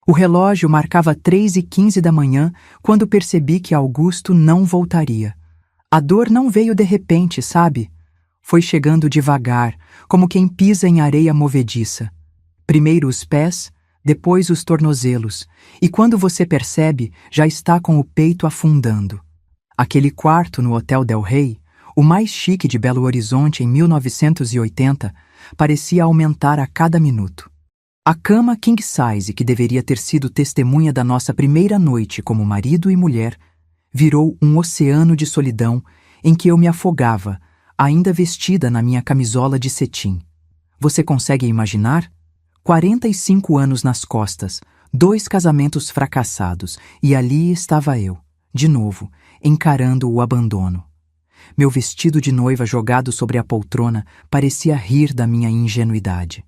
O relógio marcava 3h15 da manhã quando percebi que Augusto não voltaria. A dor não veio de repente, sabe? Foi chegando devagar, como quem pisa em areia movediça. Primeiro os pés, depois os tornozelos, e quando você percebe, já está com o peito afundando. Aquele quarto no Hotel Del Rey, o mais chique de Belo Horizonte em 1980, parecia aumentar a cada minuto. A cama king size, que deveria ter sido testemunha da nossa primeira noite como marido e mulher, virou um oceano de solidão em que eu me afogava, ainda vestida na minha camisola de cetim. Você consegue imaginar? 45 anos nas costas, 2 casamentos fracassados, e ali estava eu, de novo, encarando o abandono. Meu vestido de noiva jogado sobre a poltrona parecia rir da minha ingenuidade.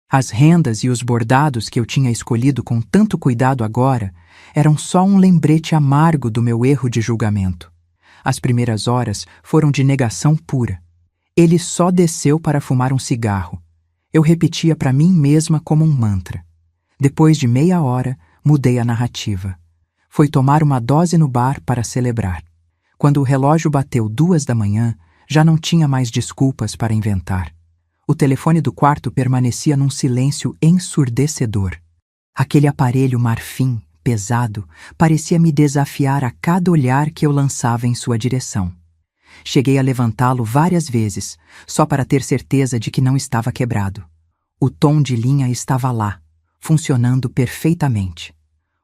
As rendas e os bordados que eu tinha escolhido com tanto cuidado agora eram só um lembrete amargo do meu erro de julgamento. As primeiras horas foram de negação pura. Ele só desceu para fumar um cigarro. Eu repetia para mim mesma como um mantra. Depois de meia hora, mudei a narrativa. Foi tomar uma dose no bar para celebrar. Quando o relógio bateu 2 da manhã, já não tinha mais desculpas para inventar. O telefone do quarto permanecia num silêncio ensurdecedor. Aquele aparelho marfim, pesado, parecia me desafiar a cada olhar que eu lançava em sua direção. Cheguei a levantá-lo várias vezes, só para ter certeza de que não estava quebrado. O tom de linha estava lá, funcionando perfeitamente.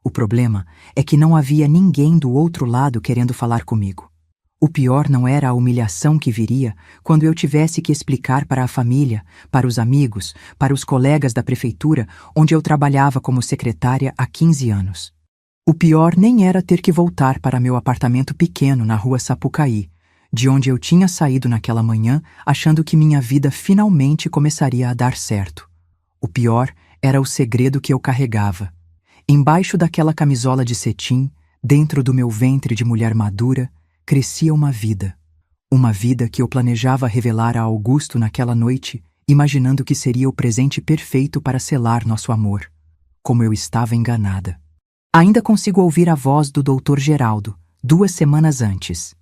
O problema é que não havia ninguém do outro lado querendo falar comigo. O pior não era a humilhação que viria quando eu tivesse que explicar para a família, para os amigos, para os colegas da prefeitura, onde eu trabalhava como secretária há 15 anos. O pior nem era ter que voltar para meu apartamento pequeno na rua Sapucaí, de onde eu tinha saído naquela manhã achando que minha vida finalmente começaria a dar certo. O pior era o segredo que eu carregava. Embaixo daquela camisola de cetim, dentro do meu ventre de mulher madura, crescia uma vida. Uma vida que eu planejava revelar a Augusto naquela noite, imaginando que seria o presente perfeito para selar nosso amor. Como eu estava enganada. Ainda consigo ouvir a voz do Dr. Geraldo, 2 semanas antes.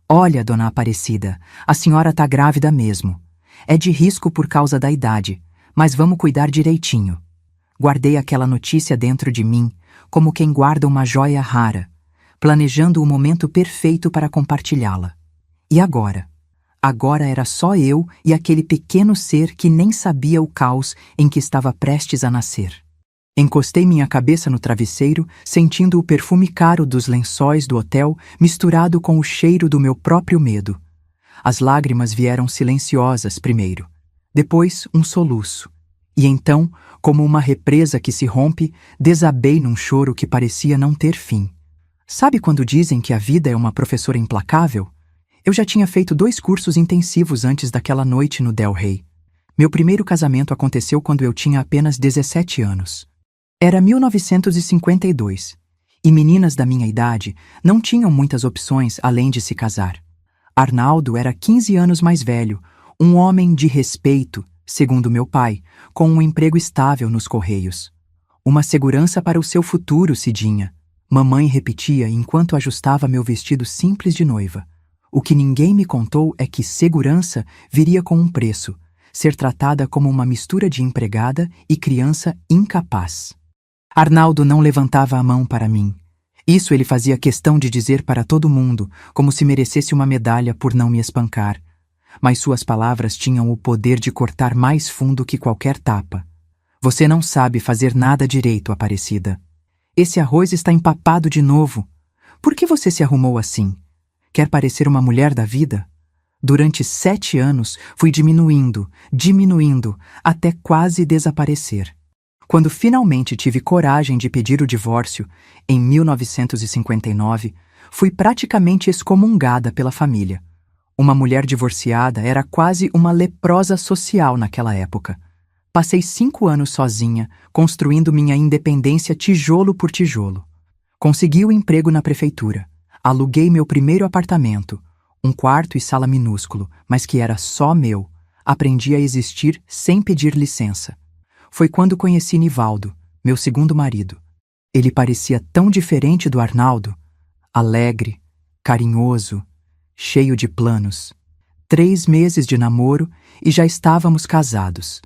Olha, dona Aparecida, a senhora tá grávida mesmo. É de risco por causa da idade, mas vamos cuidar direitinho. Guardei aquela notícia dentro de mim, como quem guarda uma joia rara, planejando o momento perfeito para compartilhá-la. E agora? Agora era só eu e aquele pequeno ser que nem sabia o caos em que estava prestes a nascer. Encostei minha cabeça no travesseiro, sentindo o perfume caro dos lençóis do hotel misturado com o cheiro do meu próprio medo. As lágrimas vieram silenciosas primeiro, depois um soluço. E então, como uma represa que se rompe, desabei num choro que parecia não ter fim. Sabe quando dizem que a vida é uma professora implacável? Eu já tinha feito 2 cursos intensivos antes daquela noite no Del Rey. Meu primeiro casamento aconteceu quando eu tinha apenas 17 anos. Era 1952, e meninas da minha idade não tinham muitas opções além de se casar. Arnaldo era 15 anos mais velho, um homem de respeito, segundo meu pai, com um emprego estável nos Correios. Uma segurança para o seu futuro, Cidinha. Mamãe repetia enquanto ajustava meu vestido simples de noiva. O que ninguém me contou é que segurança viria com um preço, ser tratada como uma mistura de empregada e criança incapaz. Arnaldo não levantava a mão para mim. Isso ele fazia questão de dizer para todo mundo, como se merecesse uma medalha por não me espancar. Mas suas palavras tinham o poder de cortar mais fundo que qualquer tapa. Você não sabe fazer nada direito, Aparecida. Esse arroz está empapado de novo. Por que você se arrumou assim? Quer parecer uma mulher da vida? Durante 7 anos, fui diminuindo, até quase desaparecer. Quando finalmente tive coragem de pedir o divórcio, em 1959, fui praticamente excomungada pela família. Uma mulher divorciada era quase uma leprosa social naquela época. Passei 5 anos sozinha, construindo minha independência tijolo por tijolo. Consegui o emprego na prefeitura. Aluguei meu primeiro apartamento, um quarto e sala minúsculo, mas que era só meu. Aprendi a existir sem pedir licença. Foi quando conheci Nivaldo, meu segundo marido. Ele parecia tão diferente do Arnaldo, alegre, carinhoso, cheio de planos. 3 meses de namoro e já estávamos casados.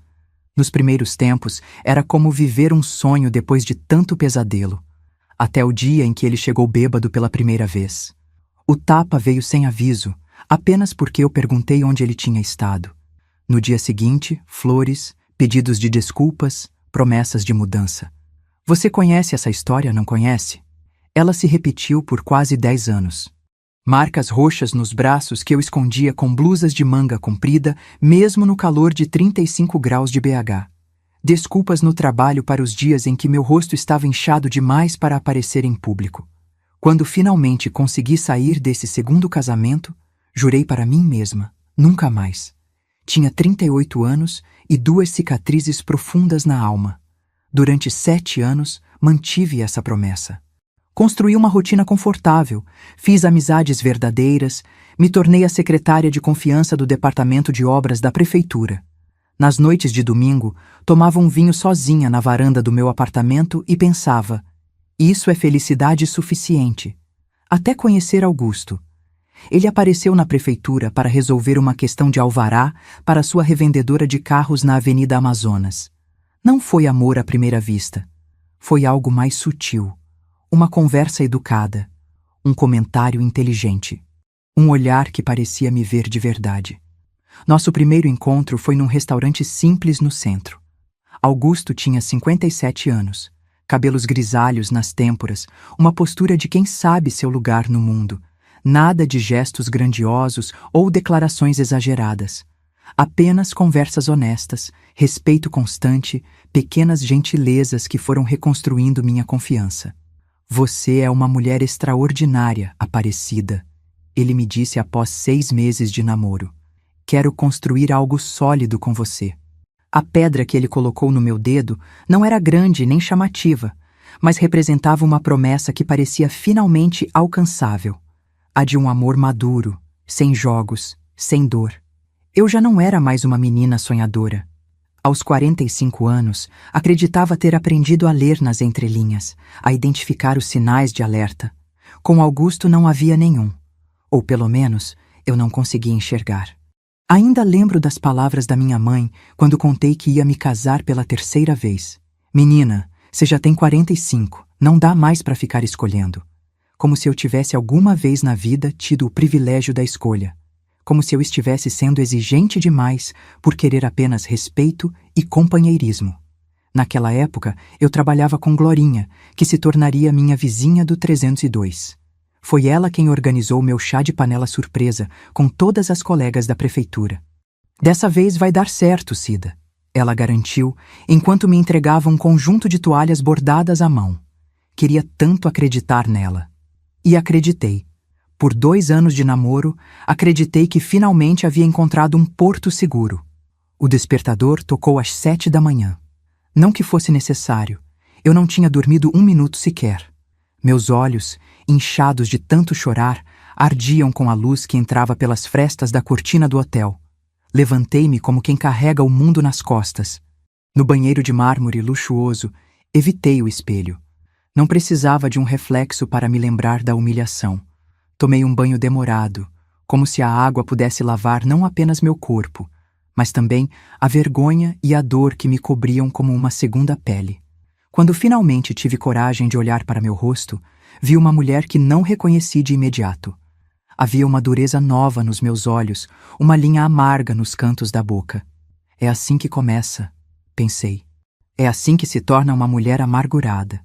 Nos primeiros tempos, era como viver um sonho depois de tanto pesadelo, até o dia em que ele chegou bêbado pela primeira vez. O tapa veio sem aviso, apenas porque eu perguntei onde ele tinha estado. No dia seguinte, flores, pedidos de desculpas, promessas de mudança. Você conhece essa história, não conhece? Ela se repetiu por quase 10 anos. Marcas roxas nos braços que eu escondia com blusas de manga comprida, mesmo no calor de 35 graus de BH. Desculpas no trabalho para os dias em que meu rosto estava inchado demais para aparecer em público. Quando finalmente consegui sair desse segundo casamento, jurei para mim mesma, nunca mais. Tinha 38 anos e 2 cicatrizes profundas na alma. Durante 7 anos, mantive essa promessa. Construí uma rotina confortável, fiz amizades verdadeiras, me tornei a secretária de confiança do departamento de obras da prefeitura. Nas noites de domingo, tomava um vinho sozinha na varanda do meu apartamento e pensava: isso é felicidade suficiente. Até conhecer Augusto. Ele apareceu na prefeitura para resolver uma questão de alvará para sua revendedora de carros na Avenida Amazonas. Não foi amor à primeira vista. Foi algo mais sutil. Uma conversa educada, um comentário inteligente, um olhar que parecia me ver de verdade. Nosso primeiro encontro foi num restaurante simples no centro. Augusto tinha 57 anos, cabelos grisalhos nas têmporas, uma postura de quem sabe seu lugar no mundo, nada de gestos grandiosos ou declarações exageradas. Apenas conversas honestas, respeito constante, pequenas gentilezas que foram reconstruindo minha confiança. Você é uma mulher extraordinária, Aparecida, ele me disse após 6 meses de namoro. Quero construir algo sólido com você. A pedra que ele colocou no meu dedo não era grande nem chamativa, mas representava uma promessa que parecia finalmente alcançável. A de um amor maduro, sem jogos, sem dor. Eu já não era mais uma menina sonhadora. Aos 45 anos, acreditava ter aprendido a ler nas entrelinhas, a identificar os sinais de alerta. Com Augusto não havia nenhum. Ou pelo menos, eu não conseguia enxergar. Ainda lembro das palavras da minha mãe quando contei que ia me casar pela 3ª vez. Menina, você já tem 45, não dá mais para ficar escolhendo. Como se eu tivesse alguma vez na vida tido o privilégio da escolha. Como se eu estivesse sendo exigente demais por querer apenas respeito e companheirismo. Naquela época, eu trabalhava com Glorinha, que se tornaria minha vizinha do 302. Foi ela quem organizou meu chá de panela surpresa com todas as colegas da prefeitura. Dessa vez vai dar certo, Cida, ela garantiu, enquanto me entregava um conjunto de toalhas bordadas à mão. Queria tanto acreditar nela. E acreditei. Por 2 anos de namoro, acreditei que finalmente havia encontrado um porto seguro. O despertador tocou às 7 da manhã. Não que fosse necessário. Eu não tinha dormido 1 minuto sequer. Meus olhos, inchados de tanto chorar, ardiam com a luz que entrava pelas frestas da cortina do hotel. Levantei-me como quem carrega o mundo nas costas. No banheiro de mármore luxuoso, evitei o espelho. Não precisava de um reflexo para me lembrar da humilhação. Tomei um banho demorado, como se a água pudesse lavar não apenas meu corpo, mas também a vergonha e a dor que me cobriam como uma segunda pele. Quando finalmente tive coragem de olhar para meu rosto, vi uma mulher que não reconheci de imediato. Havia uma dureza nova nos meus olhos, uma linha amarga nos cantos da boca. É assim que começa, pensei. É assim que se torna uma mulher amargurada.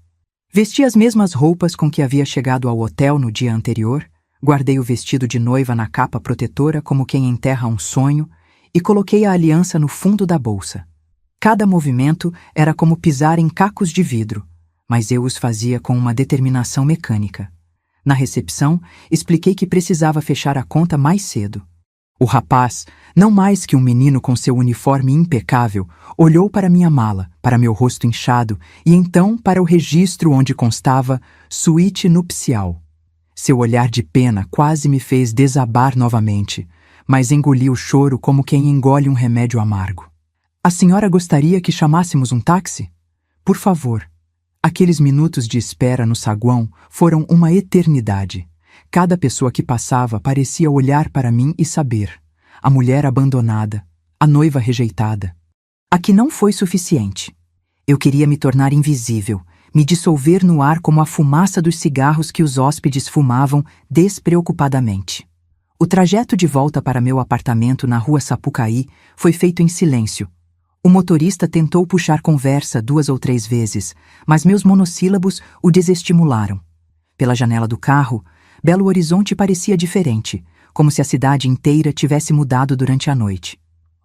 Vesti as mesmas roupas com que havia chegado ao hotel no dia anterior, guardei o vestido de noiva na capa protetora como quem enterra um sonho e coloquei a aliança no fundo da bolsa. Cada movimento era como pisar em cacos de vidro, mas eu os fazia com uma determinação mecânica. Na recepção, expliquei que precisava fechar a conta mais cedo. O rapaz, não mais que um menino com seu uniforme impecável, olhou para minha mala, para meu rosto inchado e então para o registro onde constava suíte nupcial. Seu olhar de pena quase me fez desabar novamente, mas engoli o choro como quem engole um remédio amargo. A senhora gostaria que chamássemos um táxi? Por favor. Aqueles minutos de espera no saguão foram uma eternidade. Cada pessoa que passava parecia olhar para mim e saber: a mulher abandonada, a noiva rejeitada. Aqui não foi suficiente. Eu queria me tornar invisível, me dissolver no ar como a fumaça dos cigarros que os hóspedes fumavam despreocupadamente. O trajeto de volta para meu apartamento na rua Sapucaí foi feito em silêncio. O motorista tentou puxar conversa 2 ou 3 vezes, mas meus monossílabos o desestimularam. Pela janela do carro, Belo Horizonte parecia diferente, como se a cidade inteira tivesse mudado durante a noite.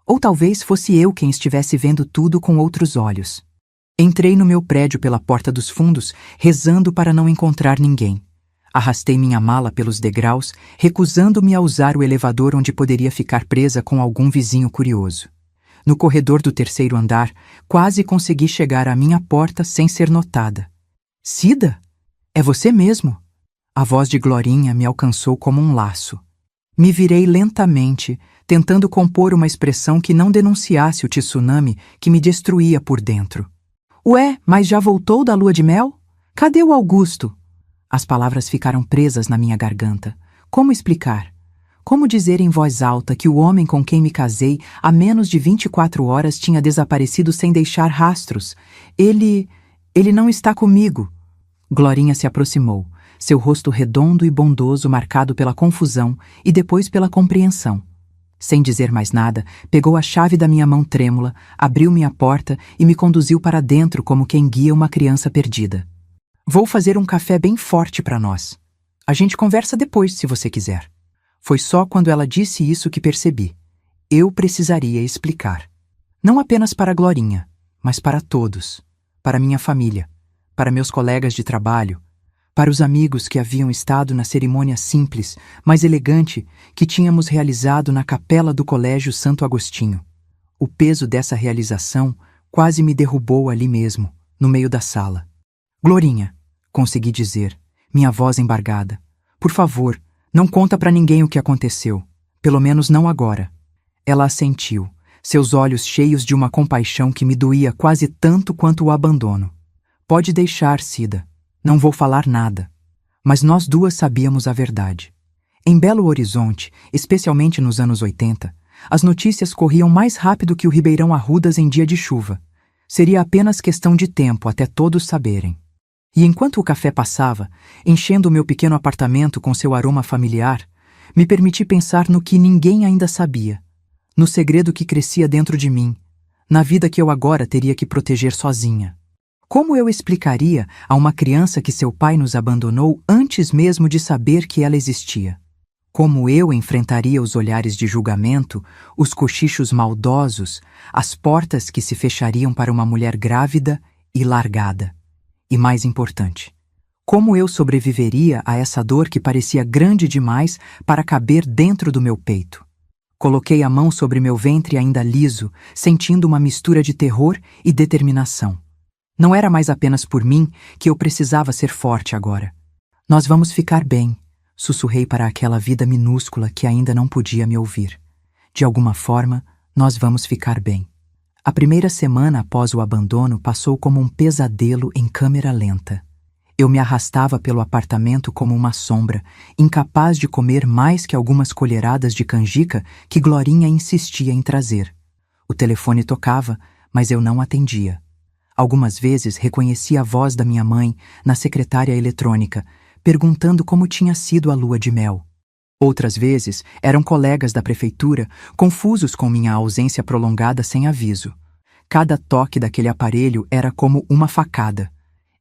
Ou talvez fosse eu quem estivesse vendo tudo com outros olhos. Entrei no meu prédio pela porta dos fundos, rezando para não encontrar ninguém. Arrastei minha mala pelos degraus, recusando-me a usar o elevador onde poderia ficar presa com algum vizinho curioso. No corredor do 3º andar, quase consegui chegar à minha porta sem ser notada. Cida? É você mesmo? A voz de Glorinha me alcançou como um laço. Me virei lentamente, tentando compor uma expressão que não denunciasse o tsunami que me destruía por dentro. Ué, mas já voltou da lua de mel? Cadê o Augusto? As palavras ficaram presas na minha garganta. Como explicar? Como dizer em voz alta que o homem com quem me casei há menos de 24 horas tinha desaparecido sem deixar rastros? Ele não está comigo. Glorinha se aproximou, seu rosto redondo e bondoso marcado pela confusão e depois pela compreensão. Sem dizer mais nada, pegou a chave da minha mão trêmula, abriu minha porta e me conduziu para dentro como quem guia uma criança perdida. Vou fazer um café bem forte para nós. A gente conversa depois, se você quiser. Foi só quando ela disse isso que percebi. Eu precisaria explicar. Não apenas para Glorinha, mas para todos. Para minha família, para meus colegas de trabalho, para os amigos que haviam estado na cerimônia simples, mas elegante, que tínhamos realizado na capela do Colégio Santo Agostinho. O peso dessa realização quase me derrubou ali mesmo, no meio da sala. Glorinha, consegui dizer, minha voz embargada. Por favor, não conta para ninguém o que aconteceu. Pelo menos não agora. Ela assentiu, seus olhos cheios de uma compaixão que me doía quase tanto quanto o abandono. Pode deixar, Cida. Não vou falar nada. Mas nós duas sabíamos a verdade. Em Belo Horizonte, especialmente nos anos 80, as notícias corriam mais rápido que o Ribeirão Arrudas em dia de chuva. Seria apenas questão de tempo até todos saberem. E enquanto o café passava, enchendo o meu pequeno apartamento com seu aroma familiar, me permiti pensar no que ninguém ainda sabia, no segredo que crescia dentro de mim, na vida que eu agora teria que proteger sozinha. Como eu explicaria a uma criança que seu pai nos abandonou antes mesmo de saber que ela existia? Como eu enfrentaria os olhares de julgamento, os cochichos maldosos, as portas que se fechariam para uma mulher grávida e largada? E mais importante, como eu sobreviveria a essa dor que parecia grande demais para caber dentro do meu peito? Coloquei a mão sobre meu ventre ainda liso, sentindo uma mistura de terror e determinação. Não era mais apenas por mim que eu precisava ser forte agora. Nós vamos ficar bem, sussurrei para aquela vida minúscula que ainda não podia me ouvir. De alguma forma, nós vamos ficar bem. A primeira semana após o abandono passou como um pesadelo em câmera lenta. Eu me arrastava pelo apartamento como uma sombra, incapaz de comer mais que algumas colheradas de canjica que Glorinha insistia em trazer. O telefone tocava, mas eu não atendia. Algumas vezes reconheci a voz da minha mãe na secretária eletrônica, perguntando como tinha sido a lua de mel. Outras vezes eram colegas da prefeitura, confusos com minha ausência prolongada sem aviso. Cada toque daquele aparelho era como uma facada.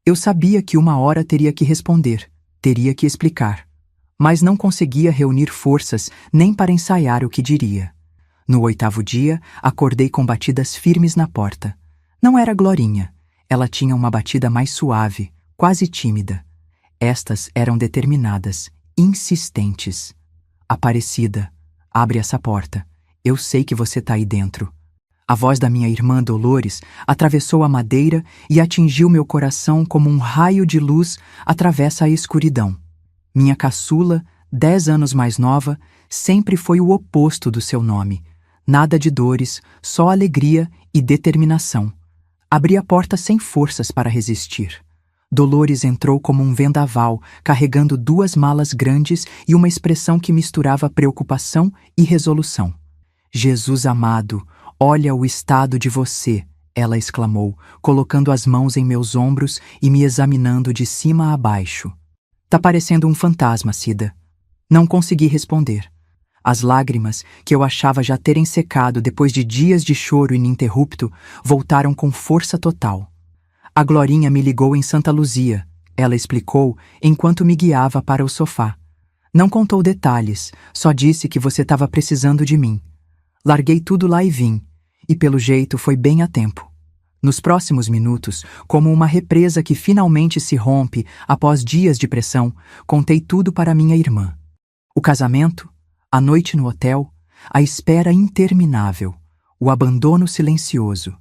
Eu sabia que uma hora teria que responder, teria que explicar. Mas não conseguia reunir forças nem para ensaiar o que diria. No 8º dia, acordei com batidas firmes na porta. Não era Glorinha. Ela tinha uma batida mais suave, quase tímida. Estas eram determinadas, insistentes. Aparecida, abre essa porta. Eu sei que você tá aí dentro. A voz da minha irmã Dolores atravessou a madeira e atingiu meu coração como um raio de luz atravessa a escuridão. Minha caçula, 10 anos mais nova, sempre foi o oposto do seu nome. Nada de dores, só alegria e determinação. Abri a porta sem forças para resistir. Dolores entrou como um vendaval, carregando 2 malas grandes e uma expressão que misturava preocupação e resolução. Jesus amado, olha o estado de você, ela exclamou, colocando as mãos em meus ombros e me examinando de cima a baixo. Tá parecendo um fantasma, Cida. Não consegui responder. As lágrimas, que eu achava já terem secado depois de dias de choro ininterrupto, voltaram com força total. A Glorinha me ligou em Santa Luzia, ela explicou enquanto me guiava para o sofá. Não contou detalhes, só disse que você estava precisando de mim. Larguei tudo lá e vim, e pelo jeito foi bem a tempo. Nos próximos minutos, como uma represa que finalmente se rompe após dias de pressão, contei tudo para minha irmã. O casamento, a noite no hotel, a espera interminável, o abandono silencioso.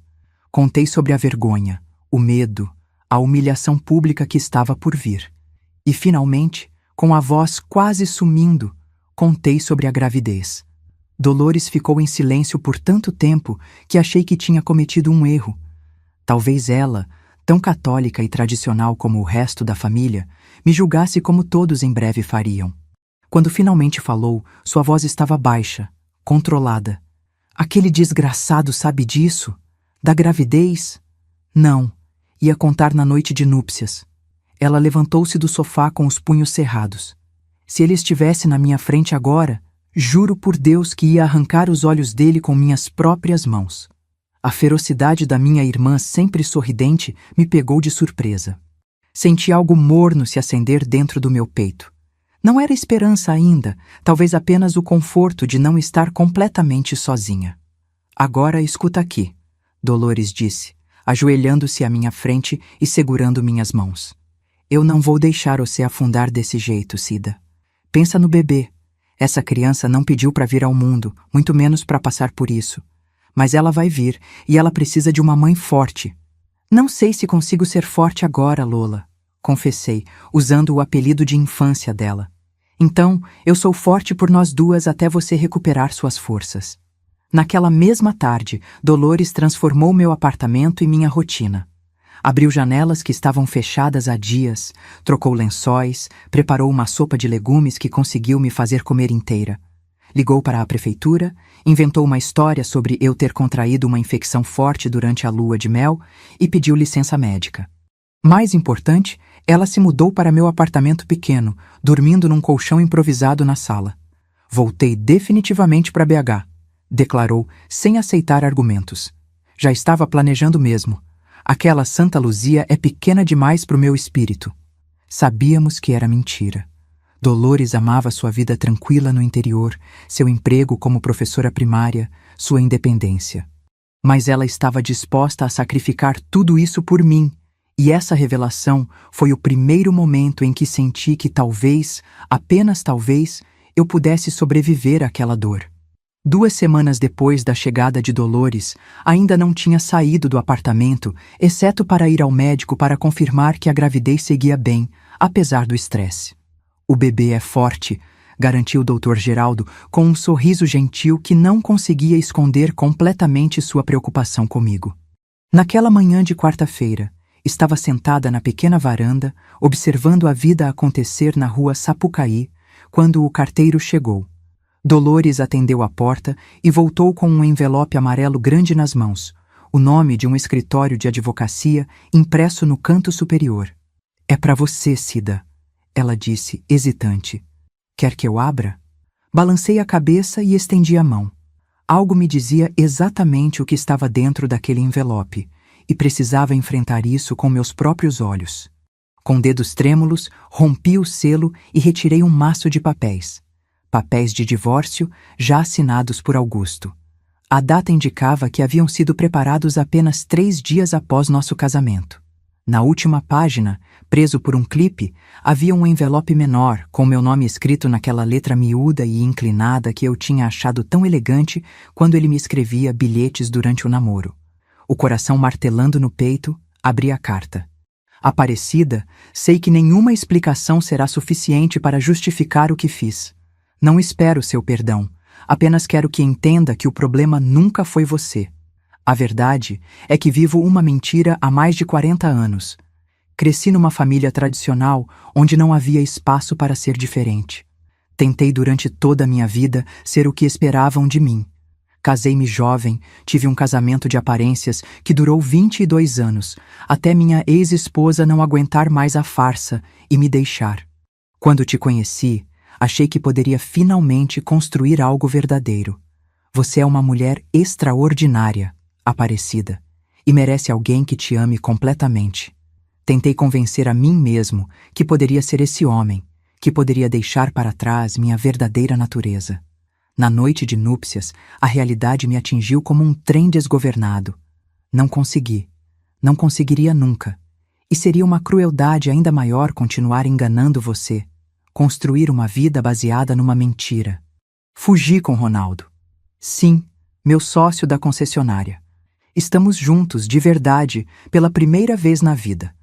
Contei sobre a vergonha, o medo, a humilhação pública que estava por vir. E, finalmente, com a voz quase sumindo, contei sobre a gravidez. Dolores ficou em silêncio por tanto tempo que achei que tinha cometido um erro. Talvez ela, tão católica e tradicional como o resto da família, me julgasse como todos em breve fariam. Quando finalmente falou, sua voz estava baixa, controlada. Aquele desgraçado sabe disso? Da gravidez? Não. Ia contar na noite de núpcias. Ela levantou-se do sofá com os punhos cerrados. Se ele estivesse na minha frente agora, juro por Deus que ia arrancar os olhos dele com minhas próprias mãos. A ferocidade da minha irmã, sempre sorridente, me pegou de surpresa. Senti algo morno se acender dentro do meu peito. Não era esperança ainda, talvez apenas o conforto de não estar completamente sozinha. Agora escuta aqui, Dolores disse, ajoelhando-se à minha frente e segurando minhas mãos. Eu não vou deixar você afundar desse jeito, Cida. Pensa no bebê. Essa criança não pediu para vir ao mundo, muito menos para passar por isso. Mas ela vai vir, e ela precisa de uma mãe forte. Não sei se consigo ser forte agora, Lola, confessei, usando o apelido de infância dela. Então, eu sou forte por nós duas até você recuperar suas forças. Naquela mesma tarde, Dolores transformou meu apartamento e minha rotina. Abriu janelas que estavam fechadas há dias, trocou lençóis, preparou uma sopa de legumes que conseguiu me fazer comer inteira. Ligou para a prefeitura, inventou uma história sobre eu ter contraído uma infecção forte durante a lua de mel e pediu licença médica. Mais importante, ela se mudou para meu apartamento pequeno, dormindo num colchão improvisado na sala. Voltei definitivamente para BH, declarou, sem aceitar argumentos. Já estava planejando mesmo. Aquela Santa Luzia é pequena demais para o meu espírito. Sabíamos que era mentira. Dolores amava sua vida tranquila no interior, seu emprego como professora primária, sua independência. Mas ela estava disposta a sacrificar tudo isso por mim, e essa revelação foi o primeiro momento em que senti que talvez, apenas talvez, eu pudesse sobreviver àquela dor. 2 semanas depois da chegada de Dolores, ainda não tinha saído do apartamento, exceto para ir ao médico para confirmar que a gravidez seguia bem, apesar do estresse. O bebê é forte, garantiu o Dr. Geraldo com um sorriso gentil que não conseguia esconder completamente sua preocupação comigo. Naquela manhã de quarta-feira, estava sentada na pequena varanda, observando a vida acontecer na rua Sapucaí, quando o carteiro chegou. Dolores atendeu a porta e voltou com um envelope amarelo grande nas mãos, o nome de um escritório de advocacia impresso no canto superior. É para você, Cida, ela disse, hesitante. Quer que eu abra? Balancei a cabeça e estendi a mão. Algo me dizia exatamente o que estava dentro daquele envelope, e precisava enfrentar isso com meus próprios olhos. Com dedos trêmulos, rompi o selo e retirei um maço de papéis. Papéis de divórcio já assinados por Augusto. A data indicava que haviam sido preparados apenas 3 dias após nosso casamento. Na última página, preso por um clipe, havia um envelope menor, com meu nome escrito naquela letra miúda e inclinada que eu tinha achado tão elegante quando ele me escrevia bilhetes durante o namoro. O coração martelando no peito, abri a carta. Aparecida, sei que nenhuma explicação será suficiente para justificar o que fiz. Não espero seu perdão, apenas quero que entenda que o problema nunca foi você. A verdade é que vivo uma mentira há mais de 40 anos. Cresci numa família tradicional onde não havia espaço para ser diferente. Tentei durante toda a minha vida ser o que esperavam de mim. Casei-me jovem, tive um casamento de aparências que durou 22 anos, até minha ex-esposa não aguentar mais a farsa e me deixar. Quando te conheci, achei que poderia finalmente construir algo verdadeiro. Você é uma mulher extraordinária, Aparecida, e merece alguém que te ame completamente. Tentei convencer a mim mesmo que poderia ser esse homem, que poderia deixar para trás minha verdadeira natureza. Na noite de núpcias, a realidade me atingiu como um trem desgovernado. Não consegui. Não conseguiria nunca. E seria uma crueldade ainda maior continuar enganando você, construir uma vida baseada numa mentira. Fugi com Ronaldo. Sim, meu sócio da concessionária. Estamos juntos, de verdade, pela primeira vez na vida.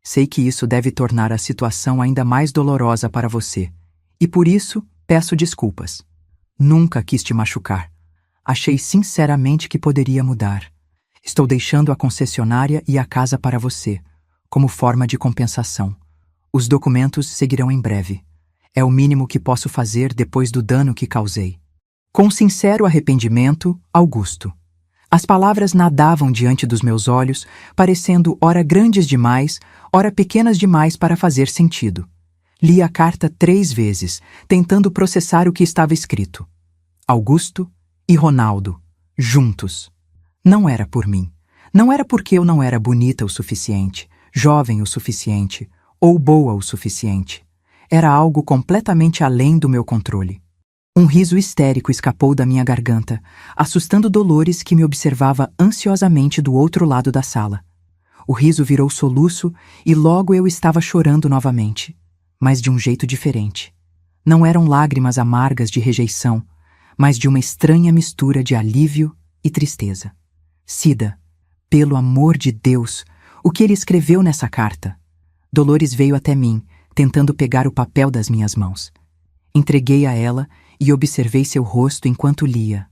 Sei que isso deve tornar a situação ainda mais dolorosa para você, e por isso peço desculpas. Nunca quis te machucar. Achei sinceramente que poderia mudar. Estou deixando a concessionária e a casa para você, como forma de compensação. Os documentos seguirão em breve. É o mínimo que posso fazer depois do dano que causei. Com sincero arrependimento, Augusto. As palavras nadavam diante dos meus olhos, parecendo ora grandes demais, ora pequenas demais para fazer sentido. Li a carta 3 vezes, tentando processar o que estava escrito. Augusto e Ronaldo, juntos. Não era por mim. Não era porque eu não era bonita o suficiente, jovem o suficiente, ou boa o suficiente. Era algo completamente além do meu controle. Um riso histérico escapou da minha garganta, assustando Dolores, que me observava ansiosamente do outro lado da sala. O riso virou soluço e logo eu estava chorando novamente, mas de um jeito diferente. Não eram lágrimas amargas de rejeição, mas de uma estranha mistura de alívio e tristeza. Cida, pelo amor de Deus, o que ele escreveu nessa carta? Dolores veio até mim, tentando pegar o papel das minhas mãos. Entreguei a ela e observei seu rosto enquanto lia.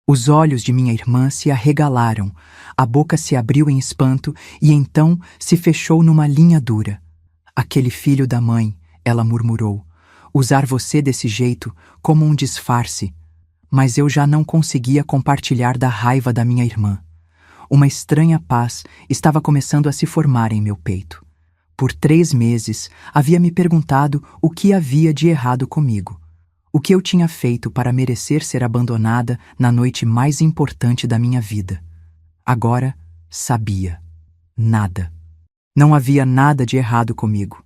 Os olhos de minha irmã se arregalaram, a boca se abriu em espanto e então se fechou numa linha dura. Aquele filho da mãe, ela murmurou, usar você desse jeito, como um disfarce. Mas eu já não conseguia compartilhar da raiva da minha irmã. Uma estranha paz estava começando a se formar em meu peito. Por 3 meses, havia me perguntado o que havia de errado comigo. O que eu tinha feito para merecer ser abandonada na noite mais importante da minha vida. Agora, sabia. Nada. Não havia nada de errado comigo.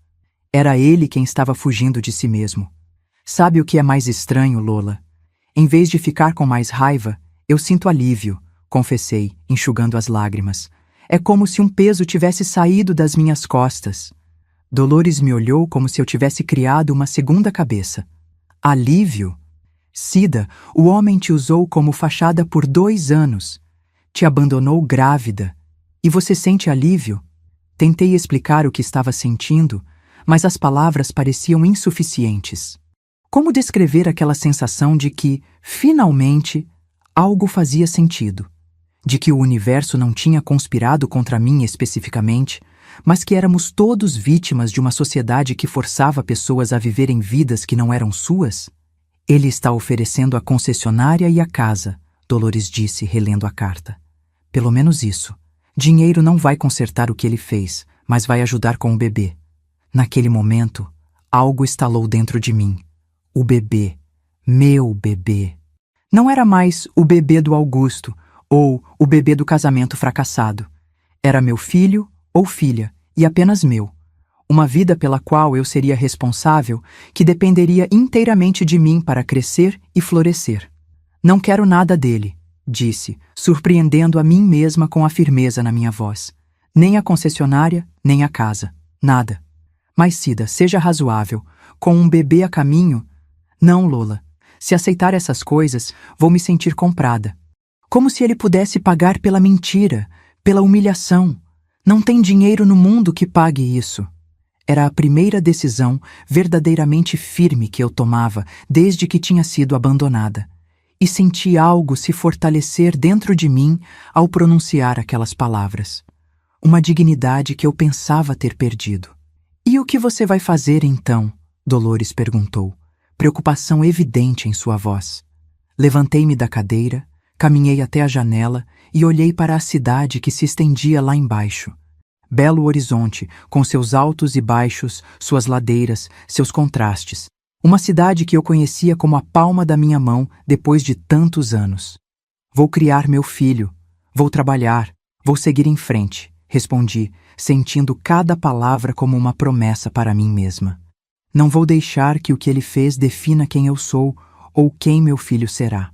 Era ele quem estava fugindo de si mesmo. Sabe o que é mais estranho, Lola? Em vez de ficar com mais raiva, eu sinto alívio, confessei, enxugando as lágrimas. É como se um peso tivesse saído das minhas costas. Dolores me olhou como se eu tivesse criado uma segunda cabeça. Alívio? Cida, o homem te usou como fachada por 2 anos. Te abandonou grávida. E você sente alívio? Tentei explicar o que estava sentindo, mas as palavras pareciam insuficientes. Como descrever aquela sensação de que, finalmente, algo fazia sentido? De que o universo não tinha conspirado contra mim especificamente, mas que éramos todos vítimas de uma sociedade que forçava pessoas a viverem vidas que não eram suas? Ele está oferecendo a concessionária e a casa, Dolores disse, relendo a carta. Pelo menos isso. Dinheiro não vai consertar o que ele fez, mas vai ajudar com o bebê. Naquele momento, algo estalou dentro de mim. O bebê. Meu bebê. Não era mais o bebê do Augusto, ou o bebê do casamento fracassado. Era meu filho ou filha, e apenas meu. Uma vida pela qual eu seria responsável, que dependeria inteiramente de mim para crescer e florescer. Não quero nada dele, disse, surpreendendo a mim mesma com a firmeza na minha voz. Nem a concessionária, nem a casa. Nada. Mas Cida, seja razoável. Com um bebê a caminho... Não, Lola. Se aceitar essas coisas, vou me sentir comprada. Como se ele pudesse pagar pela mentira, pela humilhação. Não tem dinheiro no mundo que pague isso. Era a primeira decisão verdadeiramente firme que eu tomava desde que tinha sido abandonada. E senti algo se fortalecer dentro de mim ao pronunciar aquelas palavras. uma dignidade que eu pensava ter perdido. E o que você vai fazer então? Dolores perguntou, preocupação evidente em sua voz. Levantei-me da cadeira, caminhei até a janela e olhei para a cidade que se estendia lá embaixo. Belo horizonte, com seus altos e baixos, suas ladeiras, seus contrastes. Uma cidade que eu conhecia como a palma da minha mão depois de tantos anos. Vou criar meu filho, vou trabalhar, vou seguir em frente, respondi, sentindo cada palavra como uma promessa para mim mesma. Não vou deixar que o que ele fez defina quem eu sou ou quem meu filho será.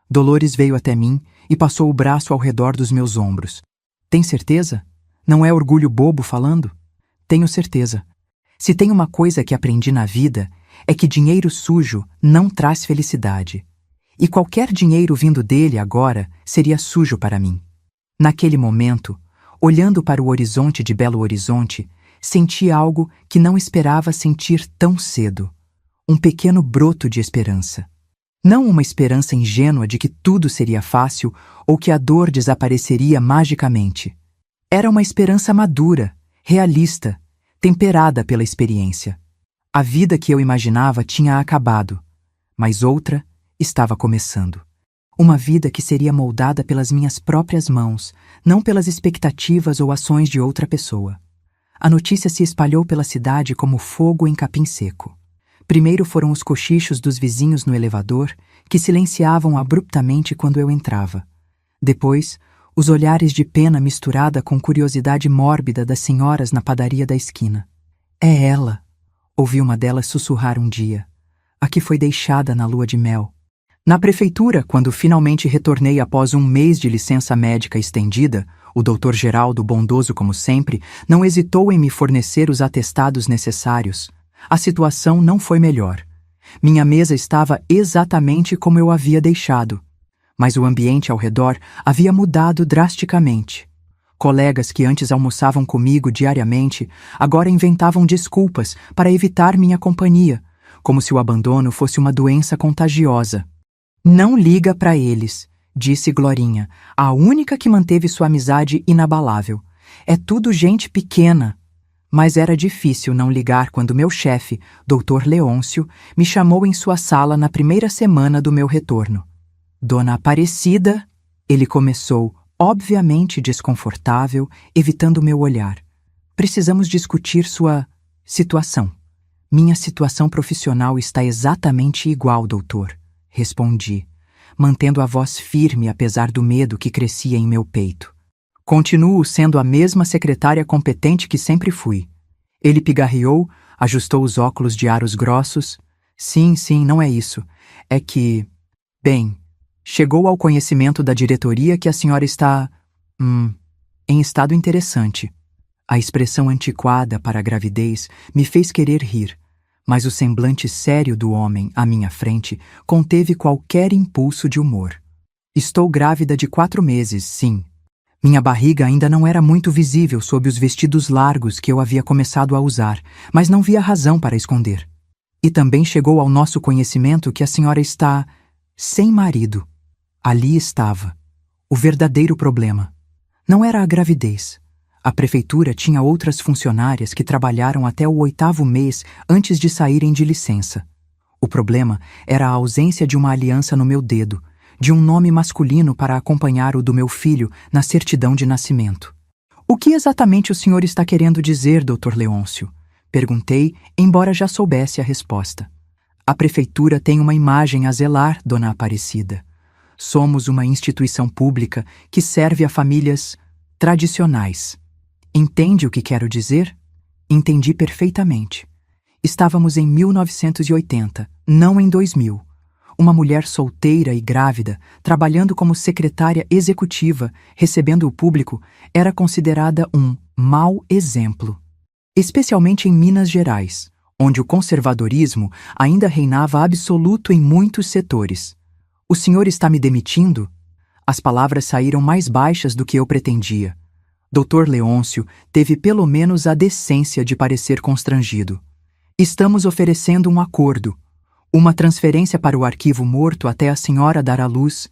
Dolores veio até mim e passou o braço ao redor dos meus ombros. Tem certeza? Não é orgulho bobo falando? Tenho certeza. Se tem uma coisa que aprendi na vida, é que dinheiro sujo não traz felicidade. E qualquer dinheiro vindo dele agora seria sujo para mim. Naquele momento, olhando para o horizonte de Belo Horizonte, senti algo que não esperava sentir tão cedo. Um pequeno broto de esperança. Não uma esperança ingênua de que tudo seria fácil ou que a dor desapareceria magicamente. Era uma esperança madura, realista, temperada pela experiência. A vida que eu imaginava tinha acabado, mas outra estava começando. Uma vida que seria moldada pelas minhas próprias mãos, não pelas expectativas ou ações de outra pessoa. A notícia se espalhou pela cidade como fogo em capim seco. Primeiro foram os cochichos dos vizinhos no elevador, que silenciavam abruptamente quando eu entrava. Depois, os olhares de pena misturada com curiosidade mórbida das senhoras na padaria da esquina. É ela, ouvi uma delas sussurrar um dia. A que foi deixada na lua de mel. Na prefeitura, quando finalmente retornei após um mês de licença médica estendida, o Dr. Geraldo, bondoso como sempre, não hesitou em me fornecer os atestados necessários. A situação não foi melhor. Minha mesa estava exatamente como eu havia deixado. Mas o ambiente ao redor havia mudado drasticamente. Colegas que antes almoçavam comigo diariamente agora inventavam desculpas para evitar minha companhia, como se o abandono fosse uma doença contagiosa. Não liga para eles, disse Glorinha, a única que manteve sua amizade inabalável. É tudo gente pequena. Mas era difícil não ligar quando meu chefe, Dr. Leôncio, me chamou em sua sala na primeira semana do meu retorno. Dona Aparecida, ele começou, obviamente desconfortável, evitando meu olhar. Precisamos discutir sua situação. Minha situação profissional está exatamente igual, doutor, respondi, mantendo a voz firme apesar do medo que crescia em meu peito. Continuo sendo a mesma secretária competente que sempre fui. Ele pigarreou, ajustou os óculos de aros grossos. Sim, não é isso. É que... Bem, chegou ao conhecimento da diretoria que a senhora está... em estado interessante. A expressão antiquada para a gravidez me fez querer rir, mas o semblante sério do homem à minha frente conteve qualquer impulso de humor. Estou grávida de 4 meses, sim. Minha barriga ainda não era muito visível sob os vestidos largos que eu havia começado a usar, mas não via razão para esconder. E também chegou ao nosso conhecimento que a senhora está sem marido. Ali estava o verdadeiro problema. Não era a gravidez. A prefeitura tinha outras funcionárias que trabalharam até o 8º mês antes de saírem de licença. O problema era a ausência de uma aliança no meu dedo, de um nome masculino para acompanhar o do meu filho na certidão de nascimento. O que exatamente o senhor está querendo dizer, Dr. Leôncio? Perguntei, embora já soubesse a resposta. A prefeitura tem uma imagem a zelar, Dona Aparecida. Somos uma instituição pública que serve a famílias tradicionais. Entende o que quero dizer? Entendi perfeitamente. Estávamos em 1980, não em 2000. Uma mulher solteira e grávida, trabalhando como secretária executiva, recebendo o público, era considerada um mau exemplo. Especialmente em Minas Gerais, onde o conservadorismo ainda reinava absoluto em muitos setores. O senhor está me demitindo? As palavras saíram mais baixas do que eu pretendia. Dr. Leôncio teve pelo menos a decência de parecer constrangido. Estamos oferecendo um acordo. Uma transferência para o arquivo morto até a senhora dar à luz,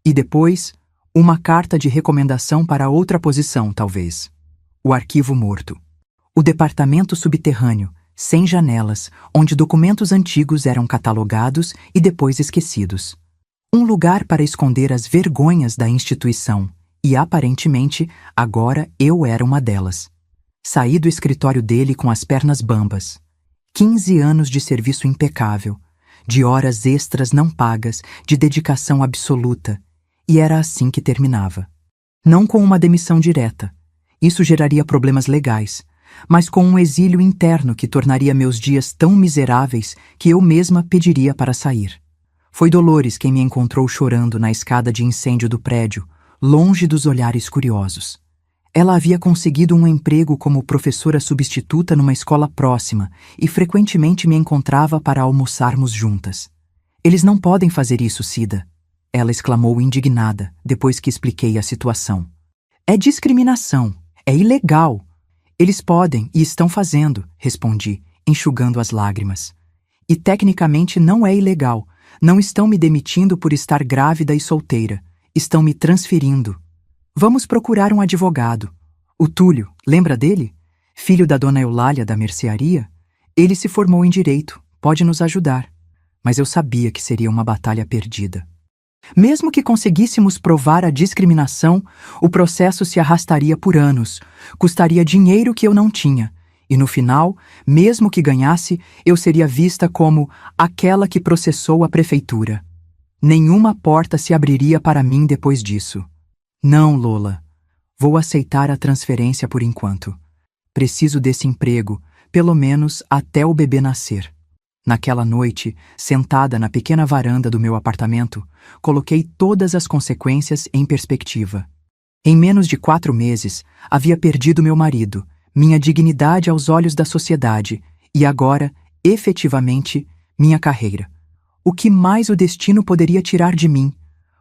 e depois, uma carta de recomendação para outra posição, talvez. O arquivo morto. O departamento subterrâneo, sem janelas, onde documentos antigos eram catalogados e depois esquecidos. Um lugar para esconder as vergonhas da instituição, e aparentemente, agora eu era uma delas. Saí do escritório dele com as pernas bambas. 15 anos de serviço impecável, de horas extras não pagas, de dedicação absoluta, e era assim que terminava. Não com uma demissão direta. Isso geraria problemas legais, mas com um exílio interno que tornaria meus dias tão miseráveis que eu mesma pediria para sair. Foi Dolores quem me encontrou chorando na escada de incêndio do prédio, longe dos olhares curiosos. Ela havia conseguido um emprego como professora substituta numa escola próxima e frequentemente me encontrava para almoçarmos juntas. Eles não podem fazer isso, Cida, ela exclamou indignada, depois que expliquei a situação. É discriminação, é ilegal. Eles podem e estão fazendo, respondi, enxugando as lágrimas. E tecnicamente não é ilegal. Não estão me demitindo por estar grávida e solteira. Estão me transferindo. Vamos procurar um advogado. O Túlio, lembra dele? Filho da dona Eulália da mercearia? Ele se formou em direito, pode nos ajudar. Mas eu sabia que seria uma batalha perdida. Mesmo que conseguíssemos provar a discriminação, o processo se arrastaria por anos, custaria dinheiro que eu não tinha, e no final, mesmo que ganhasse, eu seria vista como aquela que processou a prefeitura. Nenhuma porta se abriria para mim depois disso. Não, Lola. Vou aceitar a transferência por enquanto. Preciso desse emprego, pelo menos até o bebê nascer. Naquela noite, sentada na pequena varanda do meu apartamento, coloquei todas as consequências em perspectiva. Em menos de 4 meses, havia perdido meu marido, minha dignidade aos olhos da sociedade e agora, efetivamente, minha carreira. O que mais o destino poderia tirar de mim?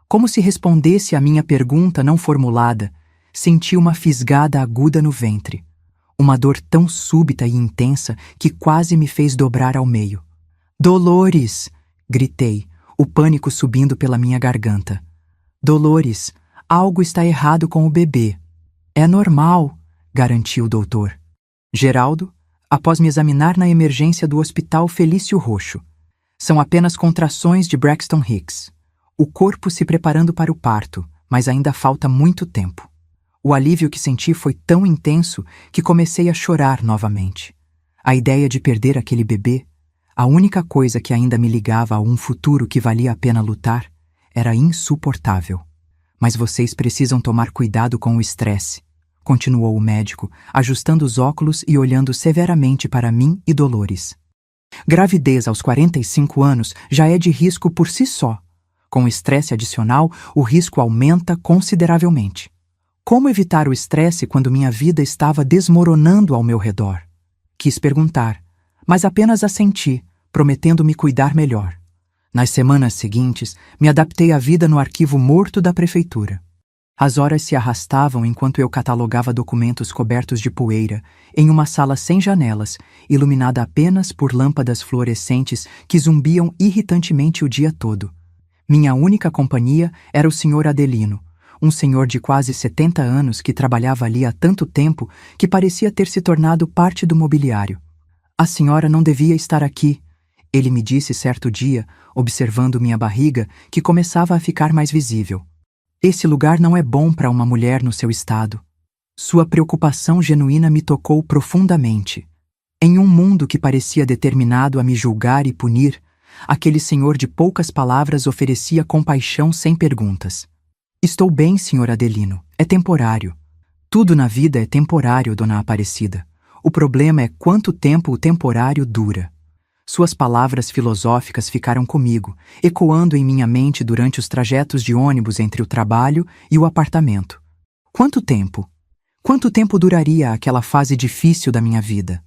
Como se respondesse à minha pergunta não formulada, senti uma fisgada aguda no ventre. Uma dor tão súbita e intensa que quase me fez dobrar ao meio. Dolores! Gritei, o pânico subindo pela minha garganta. Dolores, algo está errado com o bebê. É normal, garantiu o doutor. Geraldo, após me examinar na emergência do Hospital Felício Roxo. São apenas contrações de Braxton Hicks. O corpo se preparando para o parto, mas ainda falta muito tempo. O alívio que senti foi tão intenso que comecei a chorar novamente. A ideia de perder aquele bebê, a única coisa que ainda me ligava a um futuro que valia a pena lutar, era insuportável. Mas vocês precisam tomar cuidado com o estresse, continuou o médico, ajustando os óculos e olhando severamente para mim e Dolores. Gravidez aos 45 anos já é de risco por si só. Com estresse adicional, o risco aumenta consideravelmente. Como evitar o estresse quando minha vida estava desmoronando ao meu redor? Quis perguntar, mas apenas assenti, prometendo me cuidar melhor. Nas semanas seguintes, me adaptei à vida no arquivo morto da prefeitura. As horas se arrastavam enquanto eu catalogava documentos cobertos de poeira, em uma sala sem janelas, iluminada apenas por lâmpadas fluorescentes que zumbiam irritantemente o dia todo. Minha única companhia era o Sr. Adelino, um senhor de quase 70 anos que trabalhava ali há tanto tempo que parecia ter se tornado parte do mobiliário. A senhora não devia estar aqui, ele me disse certo dia, observando minha barriga, que começava a ficar mais visível. Esse lugar não é bom para uma mulher no seu estado. Sua preocupação genuína me tocou profundamente. Em um mundo que parecia determinado a me julgar e punir, aquele senhor de poucas palavras oferecia compaixão sem perguntas. Estou bem, Sr. Adelino. É temporário. Tudo na vida é temporário, Dona Aparecida. O problema é quanto tempo o temporário dura. Suas palavras filosóficas ficaram comigo, ecoando em minha mente durante os trajetos de ônibus entre o trabalho e o apartamento. Quanto tempo? Quanto tempo duraria aquela fase difícil da minha vida?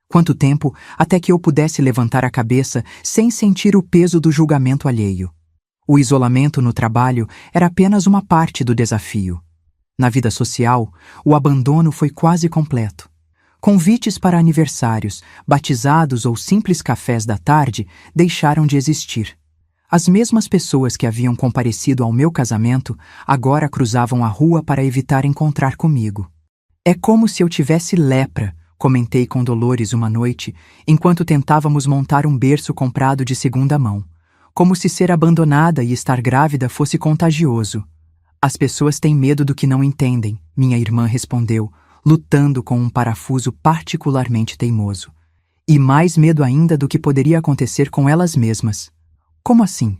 Quanto tempo até que eu pudesse levantar a cabeça sem sentir o peso do julgamento alheio? O isolamento no trabalho era apenas uma parte do desafio. Na vida social, o abandono foi quase completo. Convites para aniversários, batizados ou simples cafés da tarde deixaram de existir. As mesmas pessoas que haviam comparecido ao meu casamento agora cruzavam a rua para evitar encontrar comigo. É como se eu tivesse lepra, comentei com Dolores uma noite, enquanto tentávamos montar um berço comprado de segunda mão. Como se ser abandonada e estar grávida fosse contagioso. As pessoas têm medo do que não entendem, minha irmã respondeu, lutando com um parafuso particularmente teimoso. E mais medo ainda do que poderia acontecer com elas mesmas. Como assim?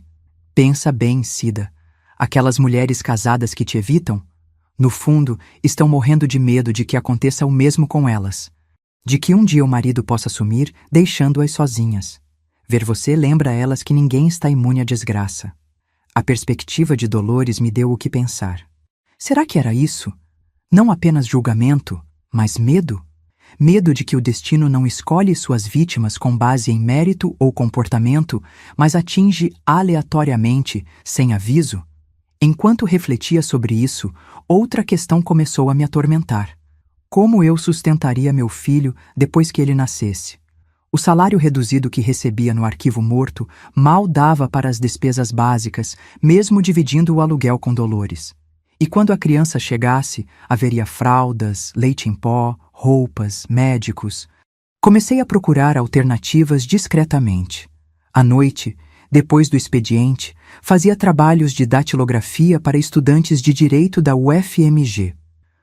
Pensa bem, Cida. Aquelas mulheres casadas que te evitam, no fundo, estão morrendo de medo de que aconteça o mesmo com elas. De que um dia o marido possa sumir, deixando-as sozinhas. Ver você lembra a elas que ninguém está imune à desgraça. A perspectiva de Dolores me deu o que pensar. Será que era isso? Não apenas julgamento, mas medo? Medo de que o destino não escolhe suas vítimas com base em mérito ou comportamento, mas atinge aleatoriamente, sem aviso? Enquanto refletia sobre isso, outra questão começou a me atormentar. Como eu sustentaria meu filho depois que ele nascesse? O salário reduzido que recebia no arquivo morto mal dava para as despesas básicas, mesmo dividindo o aluguel com Dolores. E quando a criança chegasse, haveria fraldas, leite em pó, roupas, médicos. Comecei a procurar alternativas discretamente. À noite, depois do expediente, fazia trabalhos de datilografia para estudantes de direito da UFMG.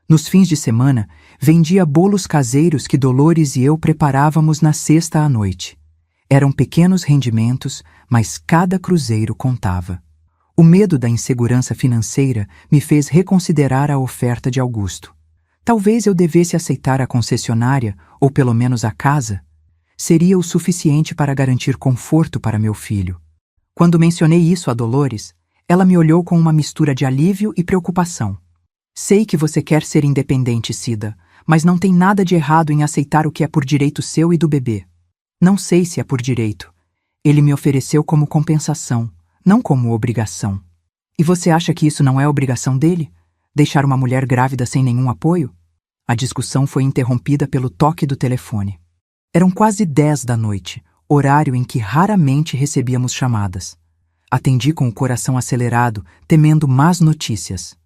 Nos fins de semana, vendia bolos caseiros que Dolores e eu preparávamos na sexta à noite. Eram pequenos rendimentos, mas cada cruzeiro contava. O medo da insegurança financeira me fez reconsiderar a oferta de Augusto. Talvez eu devesse aceitar a concessionária, ou pelo menos a casa. Seria o suficiente para garantir conforto para meu filho. Quando mencionei isso a Dolores, ela me olhou com uma mistura de alívio e preocupação. Sei que você quer ser independente, Cida, mas não tem nada de errado em aceitar o que é por direito seu e do bebê. Não sei se é por direito. Ele me ofereceu como compensação, não como obrigação. E você acha que isso não é obrigação dele? Deixar uma mulher grávida sem nenhum apoio? A discussão foi interrompida pelo toque do telefone. Eram quase 10 da noite, horário em que raramente recebíamos chamadas. Atendi com o coração acelerado, temendo más notícias.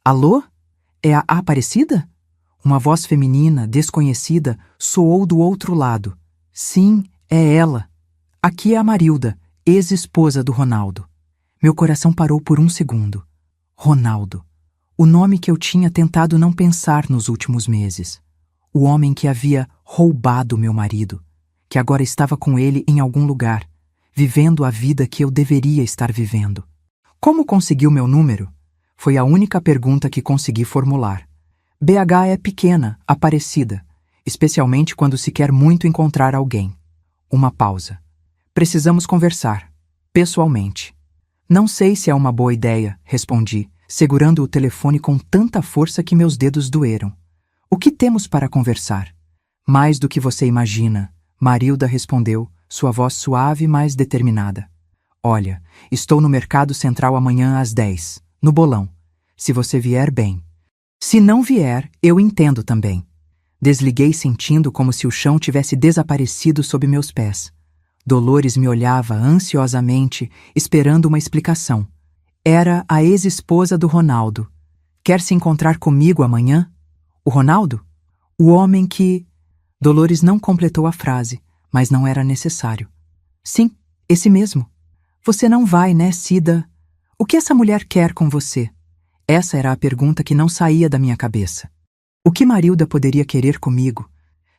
Alô? É a Aparecida? Uma voz feminina, desconhecida, soou do outro lado. Sim, é ela. Aqui é a Marilda, ex-esposa do Ronaldo. Meu coração parou por um segundo. Ronaldo. O nome que eu tinha tentado não pensar nos últimos meses. O homem que havia roubado meu marido, que agora estava com ele em algum lugar, vivendo a vida que eu deveria estar vivendo. Como conseguiu meu número? Foi a única pergunta que consegui formular. BH é pequena, Aparecida, especialmente quando se quer muito encontrar alguém. Uma pausa. Precisamos conversar, pessoalmente. Não sei se é uma boa ideia, respondi, segurando o telefone com tanta força que meus dedos doeram. O que temos para conversar? Mais do que você imagina, Marilda respondeu, sua voz suave, mas determinada. Olha, estou no Mercado Central amanhã às 10, no bolão. Se você vier, bem. Se não vier, eu entendo também. Desliguei sentindo como se o chão tivesse desaparecido sob meus pés. Dolores me olhava ansiosamente, esperando uma explicação. Era a ex-esposa do Ronaldo. Quer se encontrar comigo amanhã? O Ronaldo? O homem que... Dolores não completou a frase, mas não era necessário. Sim, esse mesmo. Você não vai, né, Cida? O que essa mulher quer com você? Essa era a pergunta que não saía da minha cabeça. O que Marilda poderia querer comigo?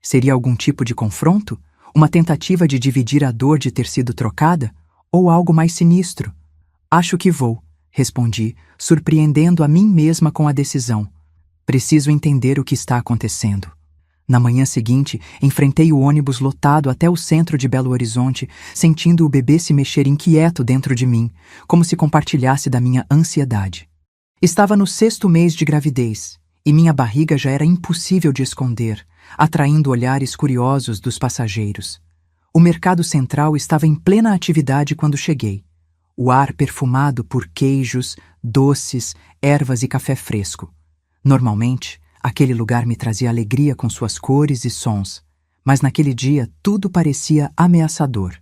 Seria algum tipo de confronto? Uma tentativa de dividir a dor de ter sido trocada? Ou algo mais sinistro? Acho que vou, respondi, surpreendendo a mim mesma com a decisão. Preciso entender o que está acontecendo. Na manhã seguinte, enfrentei o ônibus lotado até o centro de Belo Horizonte, sentindo o bebê se mexer inquieto dentro de mim, como se compartilhasse da minha ansiedade. Estava no 6º mês de gravidez, e minha barriga já era impossível de esconder, atraindo olhares curiosos dos passageiros. O Mercado Central estava em plena atividade quando cheguei. O ar perfumado por queijos, doces, ervas e café fresco. Normalmente, aquele lugar me trazia alegria com suas cores e sons, mas naquele dia tudo parecia ameaçador.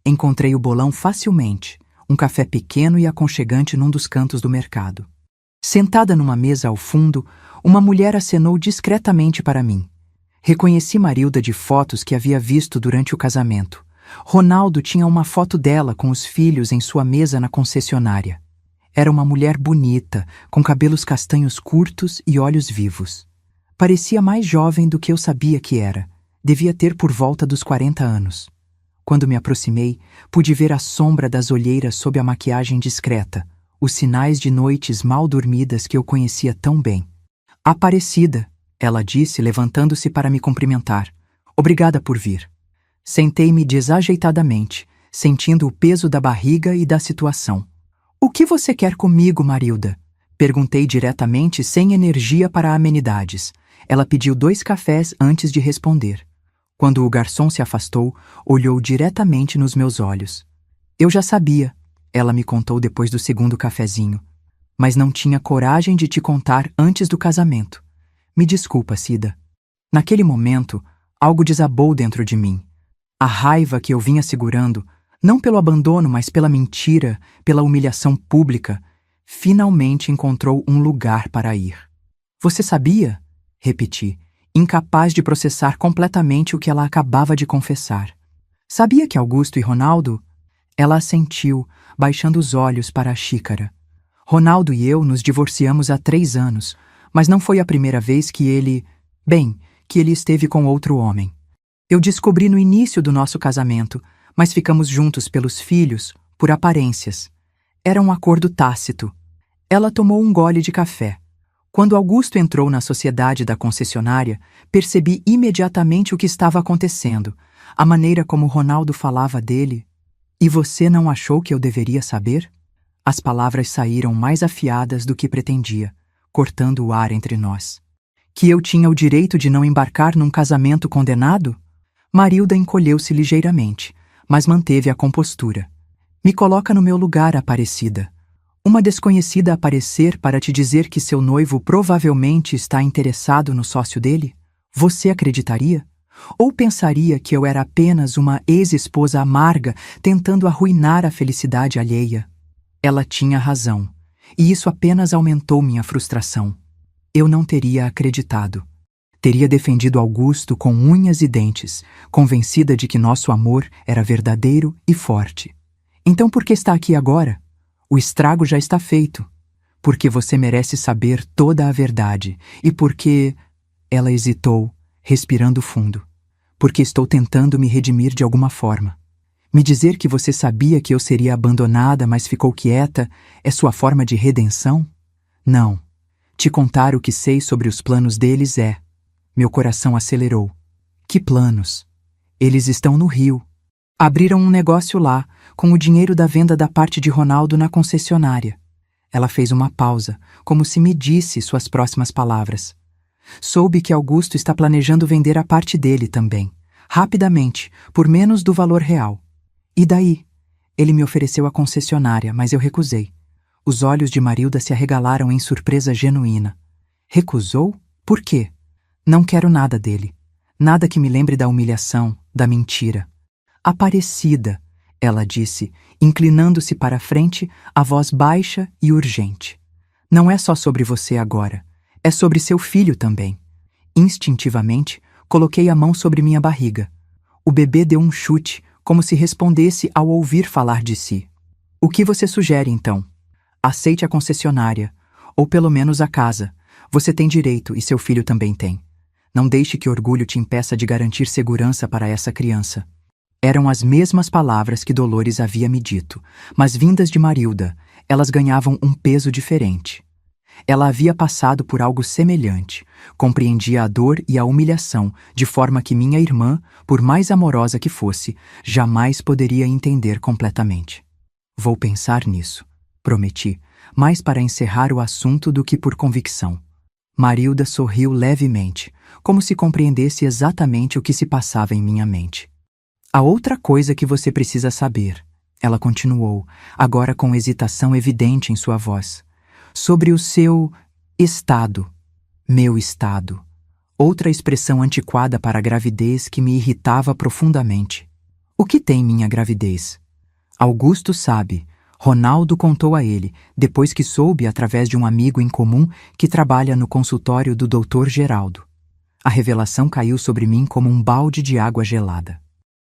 Encontrei o bolão facilmente, um café pequeno e aconchegante num dos cantos do mercado. Sentada numa mesa ao fundo, Uma mulher acenou discretamente para mim. Reconheci Marilda de fotos que havia visto durante o casamento. Ronaldo tinha uma foto dela com os filhos em sua mesa na concessionária. Era uma mulher bonita, com cabelos castanhos curtos e olhos vivos. Parecia mais jovem do que eu sabia que era. Devia ter por volta dos 40 anos. Quando me aproximei, pude ver a sombra das olheiras sob a maquiagem discreta, os sinais de noites mal dormidas que eu conhecia tão bem. Aparecida, ela disse, levantando-se para me cumprimentar. Obrigada por vir. Sentei-me desajeitadamente, sentindo o peso da barriga e da situação. O que você quer comigo, Marilda? Perguntei diretamente, sem energia para amenidades. Ela pediu 2 cafés antes de responder. Quando o garçom se afastou, olhou diretamente nos meus olhos. Eu já sabia, ela me contou depois do segundo cafezinho, mas não tinha coragem de te contar antes do casamento. Me desculpa, Cida. Naquele momento, algo desabou dentro de mim. A raiva que eu vinha segurando, não pelo abandono, mas pela mentira, pela humilhação pública, finalmente encontrou um lugar para ir. Você sabia? Repeti, incapaz de processar completamente o que ela acabava de confessar. Sabia que Augusto e Ronaldo? Ela assentiu, baixando os olhos para a xícara. Ronaldo e eu nos divorciamos há 3 anos, mas não foi a primeira vez que ele esteve com outro homem. Eu descobri no início do nosso casamento, mas ficamos juntos pelos filhos, por aparências. Era um acordo tácito. Ela tomou um gole de café. Quando Augusto entrou na sociedade da concessionária, percebi imediatamente o que estava acontecendo, a maneira como Ronaldo falava dele. E você não achou que eu deveria saber? As palavras saíram mais afiadas do que pretendia, cortando o ar entre nós. Que eu tinha o direito de não embarcar num casamento condenado? Marilda encolheu-se ligeiramente, mas manteve a compostura. Me coloca no meu lugar, Aparecida. Uma desconhecida aparecer para te dizer que seu noivo provavelmente está interessado no sócio dele? Você acreditaria? Ou pensaria que eu era apenas uma ex-esposa amarga tentando arruinar a felicidade alheia? Ela tinha razão, e isso apenas aumentou minha frustração. Eu não teria acreditado. Teria defendido Augusto com unhas e dentes, convencida de que nosso amor era verdadeiro e forte. Então por que está aqui agora? O estrago já está feito. Porque você merece saber toda a verdade e porque... Ela hesitou, respirando fundo. Porque estou tentando me redimir de alguma forma. Me dizer que você sabia que eu seria abandonada, mas ficou quieta, é sua forma de redenção? Não. Te contar o que sei sobre os planos deles é... Meu coração acelerou. Que planos? Eles estão no Rio. Abriram um negócio lá, com o dinheiro da venda da parte de Ronaldo na concessionária. Ela fez uma pausa, como se medisse suas próximas palavras. Soube que Augusto está planejando vender a parte dele também, rapidamente, por menos do valor real. E daí? Ele me ofereceu a concessionária, mas eu recusei. Os olhos de Marilda se arregalaram em surpresa genuína. Recusou? Por quê? Não quero nada dele. Nada que me lembre da humilhação, da mentira. Aparecida, ela disse, inclinando-se para a frente, a voz baixa e urgente. Não é só sobre você agora. É sobre seu filho também. Instintivamente, coloquei a mão sobre minha barriga. O bebê deu um chute, como se respondesse ao ouvir falar de si. O que você sugere, então? Aceite a concessionária, ou pelo menos a casa. Você tem direito e seu filho também tem. Não deixe que orgulho te impeça de garantir segurança para essa criança. Eram as mesmas palavras que Dolores havia me dito, mas vindas de Marilda, elas ganhavam um peso diferente. Ela havia passado por algo semelhante, compreendia a dor e a humilhação, de forma que minha irmã, por mais amorosa que fosse, jamais poderia entender completamente. Vou pensar nisso, prometi, mais para encerrar o assunto do que por convicção. Marilda sorriu levemente, como se compreendesse exatamente o que se passava em minha mente. Há outra coisa que você precisa saber, ela continuou, agora com hesitação evidente em sua voz. Sobre o seu estado, meu estado. Outra expressão antiquada para a gravidez que me irritava profundamente. O que tem minha gravidez? Augusto sabe, Ronaldo contou a ele, depois que soube através de um amigo em comum que trabalha no consultório do Dr. Geraldo. A revelação caiu sobre mim como um balde de água gelada.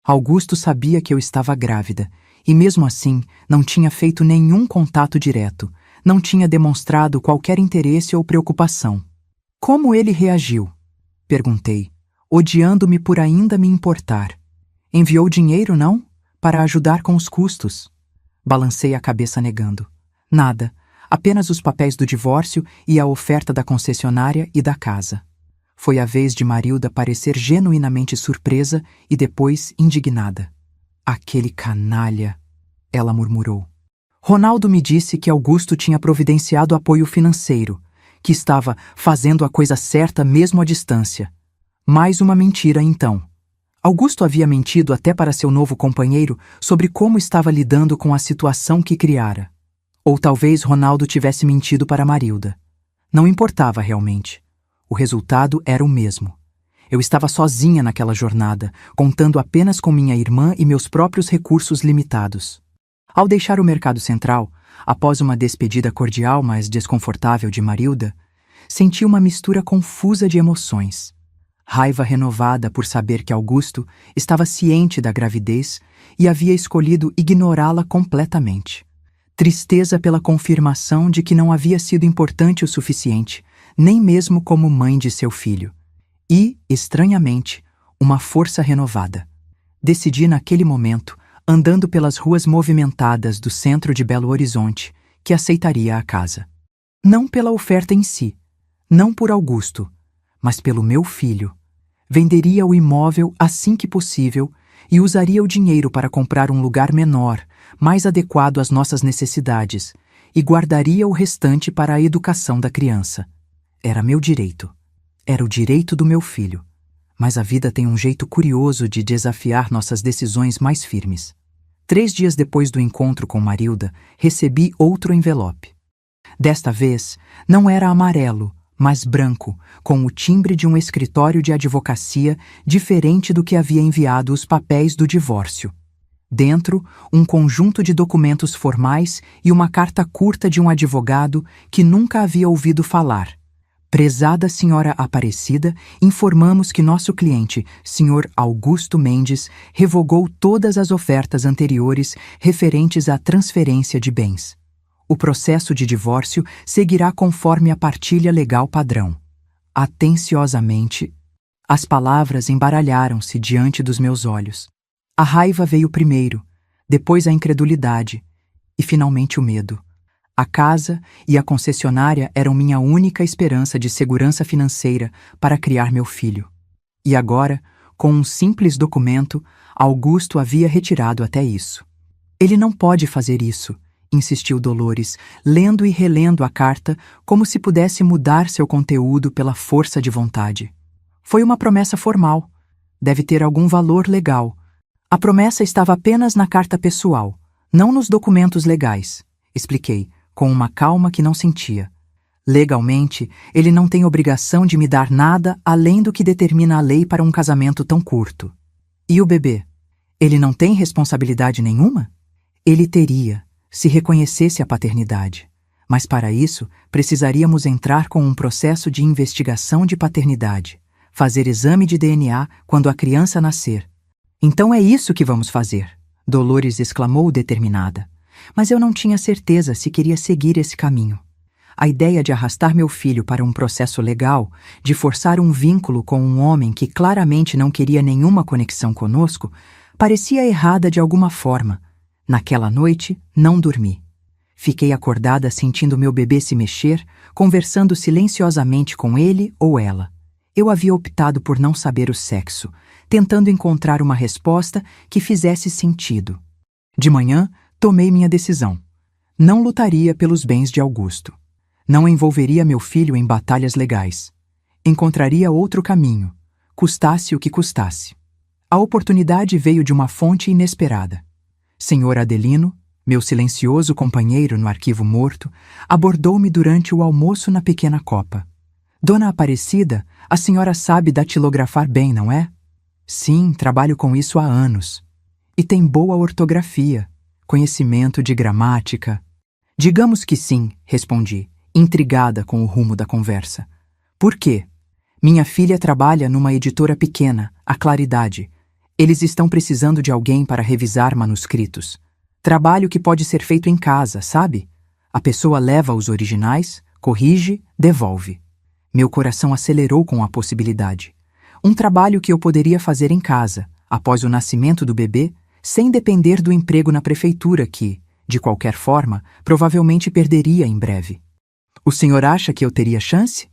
Augusto sabia que eu estava grávida, e mesmo assim não tinha feito nenhum contato direto, não tinha demonstrado qualquer interesse ou preocupação. Como ele reagiu? Perguntei, odiando-me por ainda me importar. Enviou dinheiro, não? Para ajudar com os custos. Balancei a cabeça negando. Nada, apenas os papéis do divórcio e a oferta da concessionária e da casa. Foi a vez de Marilda parecer genuinamente surpresa e depois indignada. Aquele canalha, ela murmurou. Ronaldo me disse que Augusto tinha providenciado apoio financeiro, que estava fazendo a coisa certa mesmo à distância. Mais uma mentira, então. Augusto havia mentido até para seu novo companheiro sobre como estava lidando com a situação que criara. Ou talvez Ronaldo tivesse mentido para Marilda. Não importava realmente. O resultado era o mesmo. Eu estava sozinha naquela jornada, contando apenas com minha irmã e meus próprios recursos limitados. Ao deixar o Mercado Central, após uma despedida cordial, mas desconfortável de Marilda, senti uma mistura confusa de emoções. Raiva renovada por saber que Augusto estava ciente da gravidez e havia escolhido ignorá-la completamente. Tristeza pela confirmação de que não havia sido importante o suficiente, nem mesmo como mãe de seu filho. E, estranhamente, uma força renovada. Decidi naquele momento, andando pelas ruas movimentadas do centro de Belo Horizonte, que aceitaria a casa. Não pela oferta em si, não por Augusto, mas pelo meu filho. Venderia o imóvel assim que possível e usaria o dinheiro para comprar um lugar menor, mais adequado às nossas necessidades, e guardaria o restante para a educação da criança. Era meu direito. Era o direito do meu filho. Mas a vida tem um jeito curioso de desafiar nossas decisões mais firmes. 3 dias depois do encontro com Marilda, recebi outro envelope. Desta vez, não era amarelo, mas branco, com o timbre de um escritório de advocacia diferente do que havia enviado os papéis do divórcio. Dentro, um conjunto de documentos formais e uma carta curta de um advogado que nunca havia ouvido falar. Prezada senhora Aparecida, informamos que nosso cliente, Sr. Augusto Mendes, revogou todas as ofertas anteriores referentes à transferência de bens. O processo de divórcio seguirá conforme a partilha legal padrão. Atenciosamente, as palavras embaralharam-se diante dos meus olhos. A raiva veio primeiro, depois a incredulidade e finalmente o medo. A casa e a concessionária eram minha única esperança de segurança financeira para criar meu filho. E agora, com um simples documento, Augusto havia retirado até isso. Ele não pode fazer isso, insistiu Dolores, lendo e relendo a carta como se pudesse mudar seu conteúdo pela força de vontade. Foi uma promessa formal. Deve ter algum valor legal. A promessa estava apenas na carta pessoal, não nos documentos legais, expliquei, com uma calma que não sentia. Legalmente, ele não tem obrigação de me dar nada além do que determina a lei para um casamento tão curto. E o bebê? Ele não tem responsabilidade nenhuma? Ele teria, se reconhecesse a paternidade. Mas para isso, precisaríamos entrar com um processo de investigação de paternidade, fazer exame de DNA quando a criança nascer. Então é isso que vamos fazer, Dolores exclamou determinada. Mas eu não tinha certeza se queria seguir esse caminho. A ideia de arrastar meu filho para um processo legal, de forçar um vínculo com um homem que claramente não queria nenhuma conexão conosco, parecia errada de alguma forma. Naquela noite, não dormi. Fiquei acordada sentindo meu bebê se mexer, conversando silenciosamente com ele ou ela. Eu havia optado por não saber o sexo, tentando encontrar uma resposta que fizesse sentido. De manhã, tomei minha decisão. Não lutaria pelos bens de Augusto. Não envolveria meu filho em batalhas legais. Encontraria outro caminho, custasse o que custasse. A oportunidade veio de uma fonte inesperada. Senhor Adelino, meu silencioso companheiro no arquivo morto, abordou-me durante o almoço na pequena copa. Dona Aparecida, a senhora sabe datilografar bem, não é? Sim, trabalho com isso há anos. E tem boa ortografia, conhecimento de gramática. Digamos que sim, respondi, intrigada com o rumo da conversa. Por quê? Minha filha trabalha numa editora pequena, a Claridade. Eles estão precisando de alguém para revisar manuscritos. Trabalho que pode ser feito em casa, sabe? A pessoa leva os originais, corrige, devolve. Meu coração acelerou com a possibilidade. Um trabalho que eu poderia fazer em casa, após o nascimento do bebê, sem depender do emprego na prefeitura que, de qualquer forma, provavelmente perderia em breve. O senhor acha que eu teria chance?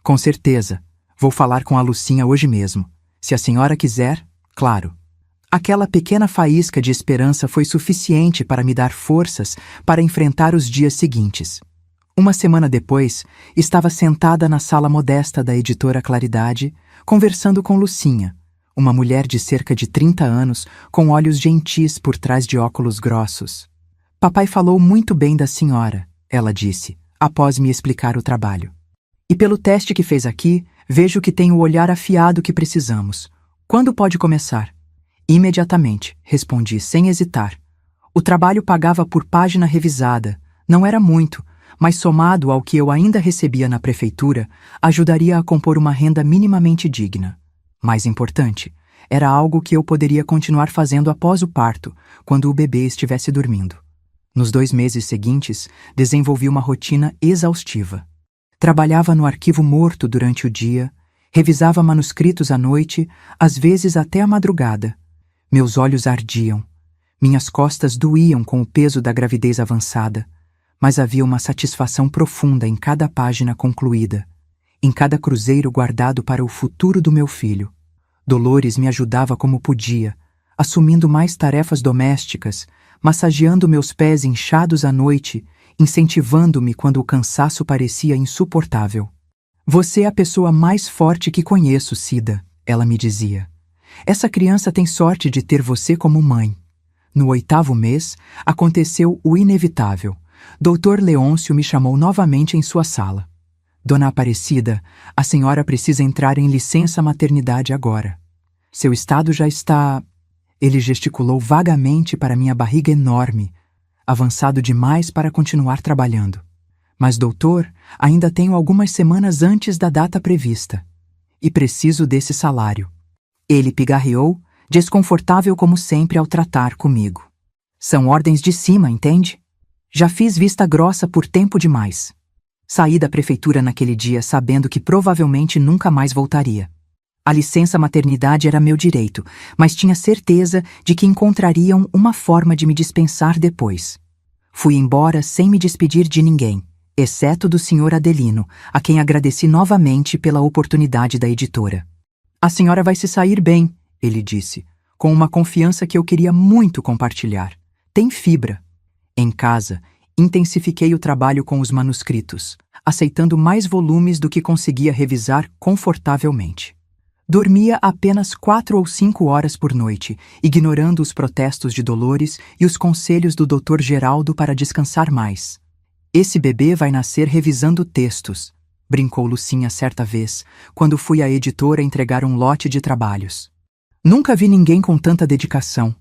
Com certeza. Vou falar com a Lucinha hoje mesmo. Se a senhora quiser, claro. Aquela pequena faísca de esperança foi suficiente para me dar forças para enfrentar os dias seguintes. Uma semana depois, estava sentada na sala modesta da editora Claridade, conversando com Lucinha, uma mulher de cerca de 30 anos, com olhos gentis por trás de óculos grossos. Papai falou muito bem da senhora, ela disse, após me explicar o trabalho. E pelo teste que fez aqui, vejo que tem o olhar afiado que precisamos. Quando pode começar? Imediatamente, respondi sem hesitar. O trabalho pagava por página revisada. Não era muito, mas somado ao que eu ainda recebia na prefeitura, ajudaria a compor uma renda minimamente digna. Mais importante, era algo que eu poderia continuar fazendo após o parto, quando o bebê estivesse dormindo. Nos 2 meses seguintes, desenvolvi uma rotina exaustiva. Trabalhava no arquivo morto durante o dia, revisava manuscritos à noite, às vezes até a madrugada. Meus olhos ardiam. Minhas costas doíam com o peso da gravidez avançada, mas havia uma satisfação profunda em cada página concluída, em cada cruzeiro guardado para o futuro do meu filho. Dolores me ajudava como podia, assumindo mais tarefas domésticas, massageando meus pés inchados à noite, incentivando-me quando o cansaço parecia insuportável. Você é a pessoa mais forte que conheço, Cida, ela me dizia. Essa criança tem sorte de ter você como mãe. No 8º mês, aconteceu o inevitável. Dr. Leôncio me chamou novamente em sua sala. Dona Aparecida, a senhora precisa entrar em licença maternidade agora. Seu estado já está... Ele gesticulou vagamente para minha barriga enorme, avançado demais para continuar trabalhando. Mas, doutor, ainda tenho algumas semanas antes da data prevista. E preciso desse salário. Ele pigarreou, desconfortável como sempre ao tratar comigo. São ordens de cima, entende? Já fiz vista grossa por tempo demais. Saí da prefeitura naquele dia sabendo que provavelmente nunca mais voltaria. A licença maternidade era meu direito, mas tinha certeza de que encontrariam uma forma de me dispensar depois. Fui embora sem me despedir de ninguém, exceto do Sr. Adelino, a quem agradeci novamente pela oportunidade da editora. A senhora vai se sair bem, ele disse, com uma confiança que eu queria muito compartilhar. Tem fibra. Em casa, intensifiquei o trabalho com os manuscritos, aceitando mais volumes do que conseguia revisar confortavelmente. Dormia apenas 4 ou 5 horas por noite, ignorando os protestos de Dolores e os conselhos do Dr. Geraldo para descansar mais. Esse bebê vai nascer revisando textos, brincou Lucinha certa vez, quando fui à editora entregar um lote de trabalhos. Nunca vi ninguém com tanta dedicação.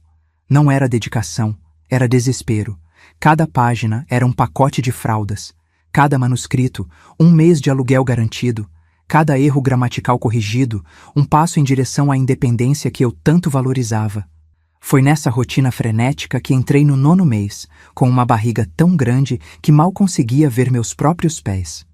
Não era dedicação, era desespero. Cada página era um pacote de fraldas. Cada manuscrito, 1 mês de aluguel garantido. Cada erro gramatical corrigido, um passo em direção à independência que eu tanto valorizava. Foi nessa rotina frenética que entrei no 9º mês, com uma barriga tão grande que mal conseguia ver meus próprios pés.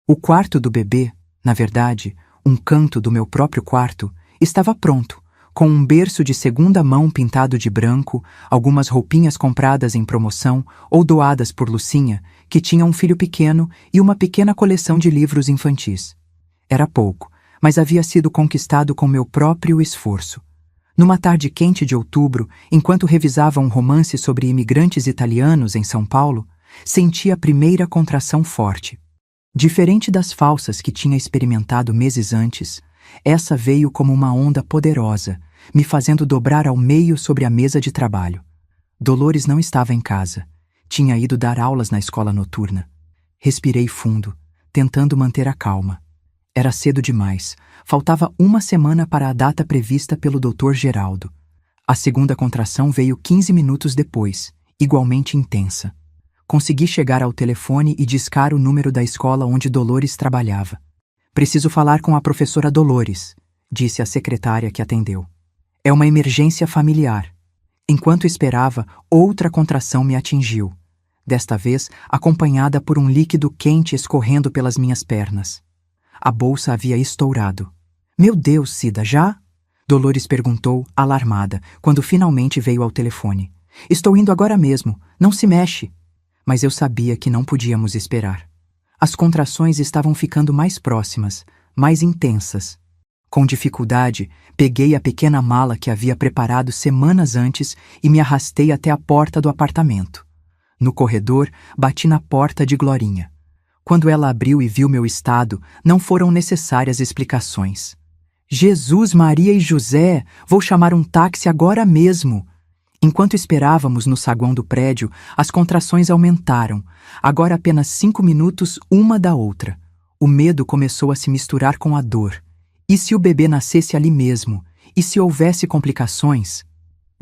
O quarto do bebê, na verdade, um canto do meu próprio quarto, estava pronto, com um berço de segunda mão pintado de branco, algumas roupinhas compradas em promoção ou doadas por Lucinha, que tinha um filho pequeno, e uma pequena coleção de livros infantis. Era pouco, mas havia sido conquistado com meu próprio esforço. Numa tarde quente de outubro, enquanto revisava um romance sobre imigrantes italianos em São Paulo, senti a primeira contração forte. Diferente das falsas que tinha experimentado meses antes, essa veio como uma onda poderosa, me fazendo dobrar ao meio sobre a mesa de trabalho. Dolores não estava em casa. Tinha ido dar aulas na escola noturna. Respirei fundo, tentando manter a calma. Era cedo demais. Faltava 1 semana para a data prevista pelo Dr. Geraldo. A segunda contração veio 15 minutos depois, igualmente intensa. Consegui chegar ao telefone e discar o número da escola onde Dolores trabalhava. Preciso falar com a professora Dolores, disse a secretária que atendeu. É uma emergência familiar. Enquanto esperava, outra contração me atingiu, desta vez acompanhada por um líquido quente escorrendo pelas minhas pernas. A bolsa havia estourado. Meu Deus, Cida, já? Dolores perguntou, alarmada, quando finalmente veio ao telefone. Estou indo agora mesmo, não se mexe. Mas eu sabia que não podíamos esperar. As contrações estavam ficando mais próximas, mais intensas. Com dificuldade, peguei a pequena mala que havia preparado semanas antes e me arrastei até a porta do apartamento. No corredor, bati na porta de Glorinha. Quando ela abriu e viu meu estado, não foram necessárias explicações. Jesus, Maria e José, vou chamar um táxi agora mesmo. Enquanto esperávamos no saguão do prédio, as contrações aumentaram, agora apenas 5 minutos uma da outra. O medo começou a se misturar com a dor. E se o bebê nascesse ali mesmo? E se houvesse complicações?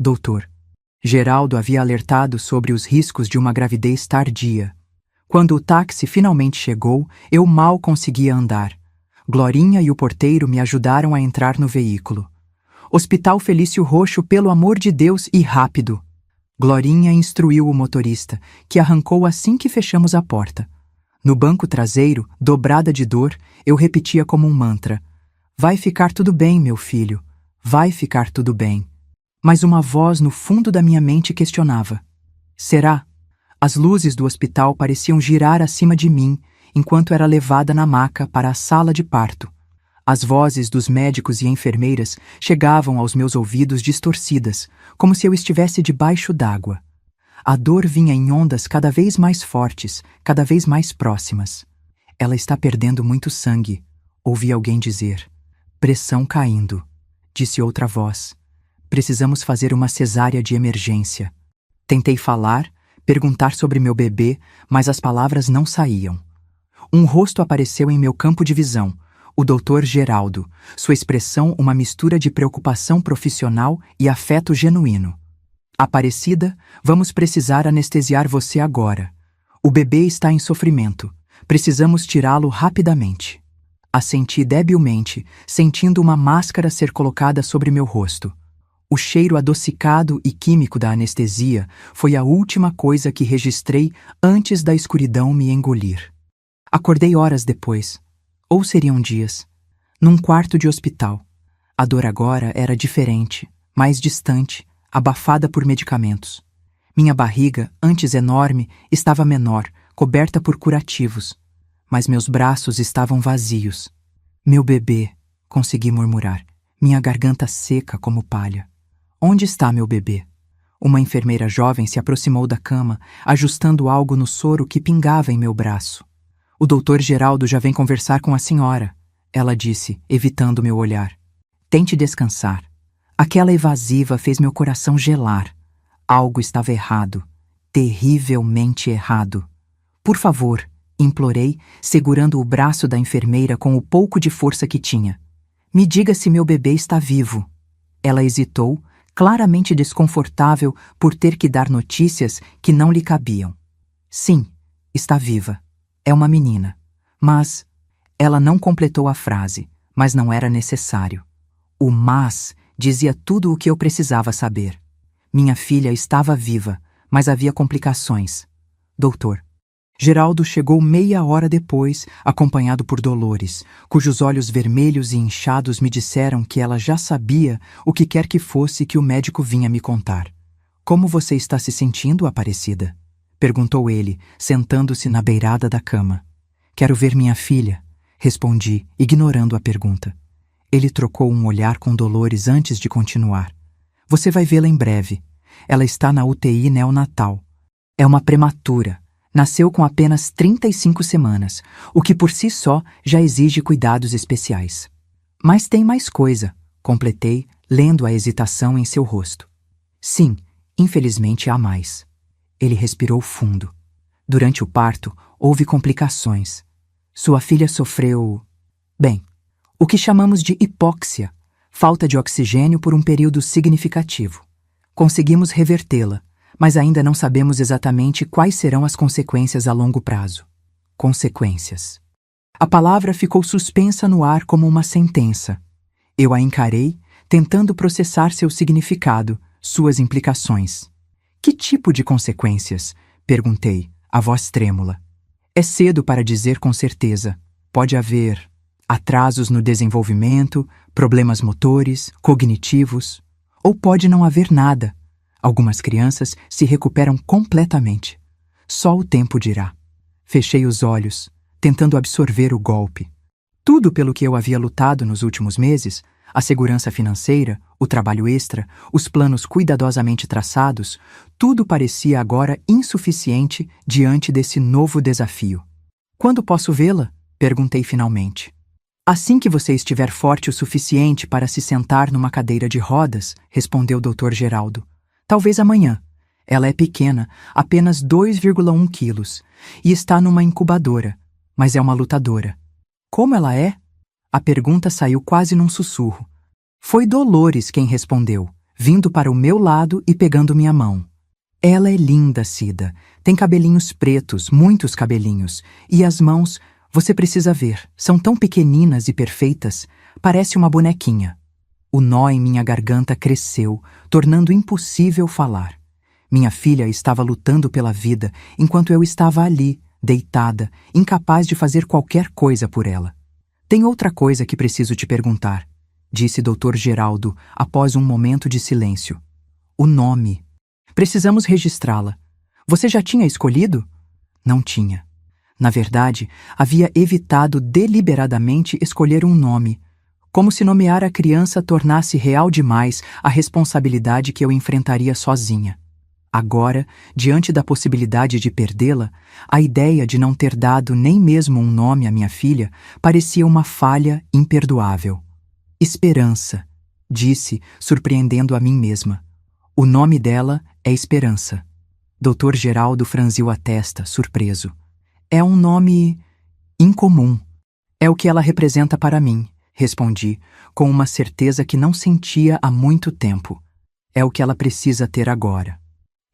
Doutor, Geraldo havia alertado sobre os riscos de uma gravidez tardia. Quando o táxi finalmente chegou, eu mal conseguia andar. Glorinha e o porteiro me ajudaram a entrar no veículo. Hospital Felício Roxo, pelo amor de Deus, e rápido. Glorinha instruiu o motorista, que arrancou assim que fechamos a porta. No banco traseiro, dobrada de dor, eu repetia como um mantra: vai ficar tudo bem, meu filho. Vai ficar tudo bem. Mas uma voz no fundo da minha mente questionava: será? As luzes do hospital pareciam girar acima de mim, enquanto era levada na maca para a sala de parto. As vozes dos médicos e enfermeiras chegavam aos meus ouvidos distorcidas, como se eu estivesse debaixo d'água. A dor vinha em ondas cada vez mais fortes, cada vez mais próximas. Ela está perdendo muito sangue, ouvi alguém dizer. Pressão caindo, disse outra voz. Precisamos fazer uma cesárea de emergência. Tentei falar, perguntar sobre meu bebê, mas as palavras não saíam. Um rosto apareceu em meu campo de visão, o Dr. Geraldo, sua expressão uma mistura de preocupação profissional e afeto genuíno. Aparecida, vamos precisar anestesiar você agora. O bebê está em sofrimento. Precisamos tirá-lo rapidamente. Assenti debilmente, sentindo uma máscara ser colocada sobre meu rosto. O cheiro adocicado e químico da anestesia foi a última coisa que registrei antes da escuridão me engolir. Acordei horas depois, ou seriam dias, num quarto de hospital. A dor agora era diferente, mais distante, abafada por medicamentos. Minha barriga, antes enorme, estava menor, coberta por curativos. Mas meus braços estavam vazios. Meu bebê, consegui murmurar, minha garganta seca como palha. Onde está meu bebê? Uma enfermeira jovem se aproximou da cama, ajustando algo no soro que pingava em meu braço. O Dr. Geraldo já vem conversar com a senhora, ela disse, evitando meu olhar. Tente descansar. Aquela evasiva fez meu coração gelar. Algo estava errado, terrivelmente errado. Por favor, implorei, segurando o braço da enfermeira com o pouco de força que tinha. Me diga se meu bebê está vivo. Ela hesitou, claramente desconfortável por ter que dar notícias que não lhe cabiam. Sim, está viva. É uma menina. Mas... Ela não completou a frase, mas não era necessário. O mas dizia tudo o que eu precisava saber. Minha filha estava viva, mas havia complicações. Doutor. Geraldo chegou meia hora depois, acompanhado por Dolores, cujos olhos vermelhos e inchados me disseram que ela já sabia o que quer que fosse que o médico vinha me contar. Como você está se sentindo, Aparecida? Perguntou ele, sentando-se na beirada da cama. Quero ver minha filha, respondi, ignorando a pergunta. Ele trocou um olhar com Dolores antes de continuar. Você vai vê-la em breve. Ela está na UTI neonatal. É uma prematura. Nasceu com apenas 35 semanas, o que por si só já exige cuidados especiais. Mas tem mais coisa, completei, lendo a hesitação em seu rosto. Sim, infelizmente há mais. Ele respirou fundo. Durante o parto, houve complicações. Sua filha sofreu... Bem, o que chamamos de hipóxia, falta de oxigênio por um período significativo. Conseguimos revertê-la, mas ainda não sabemos exatamente quais serão as consequências a longo prazo. Consequências. A palavra ficou suspensa no ar como uma sentença. Eu a encarei, tentando processar seu significado, suas implicações. Que tipo de consequências? Perguntei, a voz trêmula. É cedo para dizer com certeza. Pode haver atrasos no desenvolvimento, problemas motores, cognitivos, ou pode não haver nada. Algumas crianças se recuperam completamente. Só o tempo dirá. Fechei os olhos, tentando absorver o golpe. Tudo pelo que eu havia lutado nos últimos meses, a segurança financeira, o trabalho extra, os planos cuidadosamente traçados, tudo parecia agora insuficiente diante desse novo desafio. Quando posso vê-la? Perguntei finalmente. Assim que você estiver forte o suficiente para se sentar numa cadeira de rodas, respondeu Dr. Geraldo. Talvez amanhã. Ela é pequena, apenas 2,1 quilos, e está numa incubadora, mas é uma lutadora. Como ela é? A pergunta saiu quase num sussurro. Foi Dolores quem respondeu, vindo para o meu lado e pegando minha mão. Ela é linda, Cida. Tem cabelinhos pretos, muitos cabelinhos, e as mãos, você precisa ver, são tão pequeninas e perfeitas, parece uma bonequinha. O nó em minha garganta cresceu, tornando impossível falar. Minha filha estava lutando pela vida, enquanto eu estava ali, deitada, incapaz de fazer qualquer coisa por ela. Tem outra coisa que preciso te perguntar, disse Dr. Geraldo, após um momento de silêncio. O nome. Precisamos registrá-la. Você já tinha escolhido? Não tinha. Na verdade, havia evitado deliberadamente escolher um nome, como se nomear a criança tornasse real demais a responsabilidade que eu enfrentaria sozinha. Agora, diante da possibilidade de perdê-la, a ideia de não ter dado nem mesmo um nome à minha filha parecia uma falha imperdoável. Esperança, disse, surpreendendo a mim mesma. O nome dela é Esperança. Dr. Geraldo franziu a testa, surpreso. É um nome incomum. É o que ela representa para mim, respondi, com uma certeza que não sentia há muito tempo. É o que ela precisa ter agora.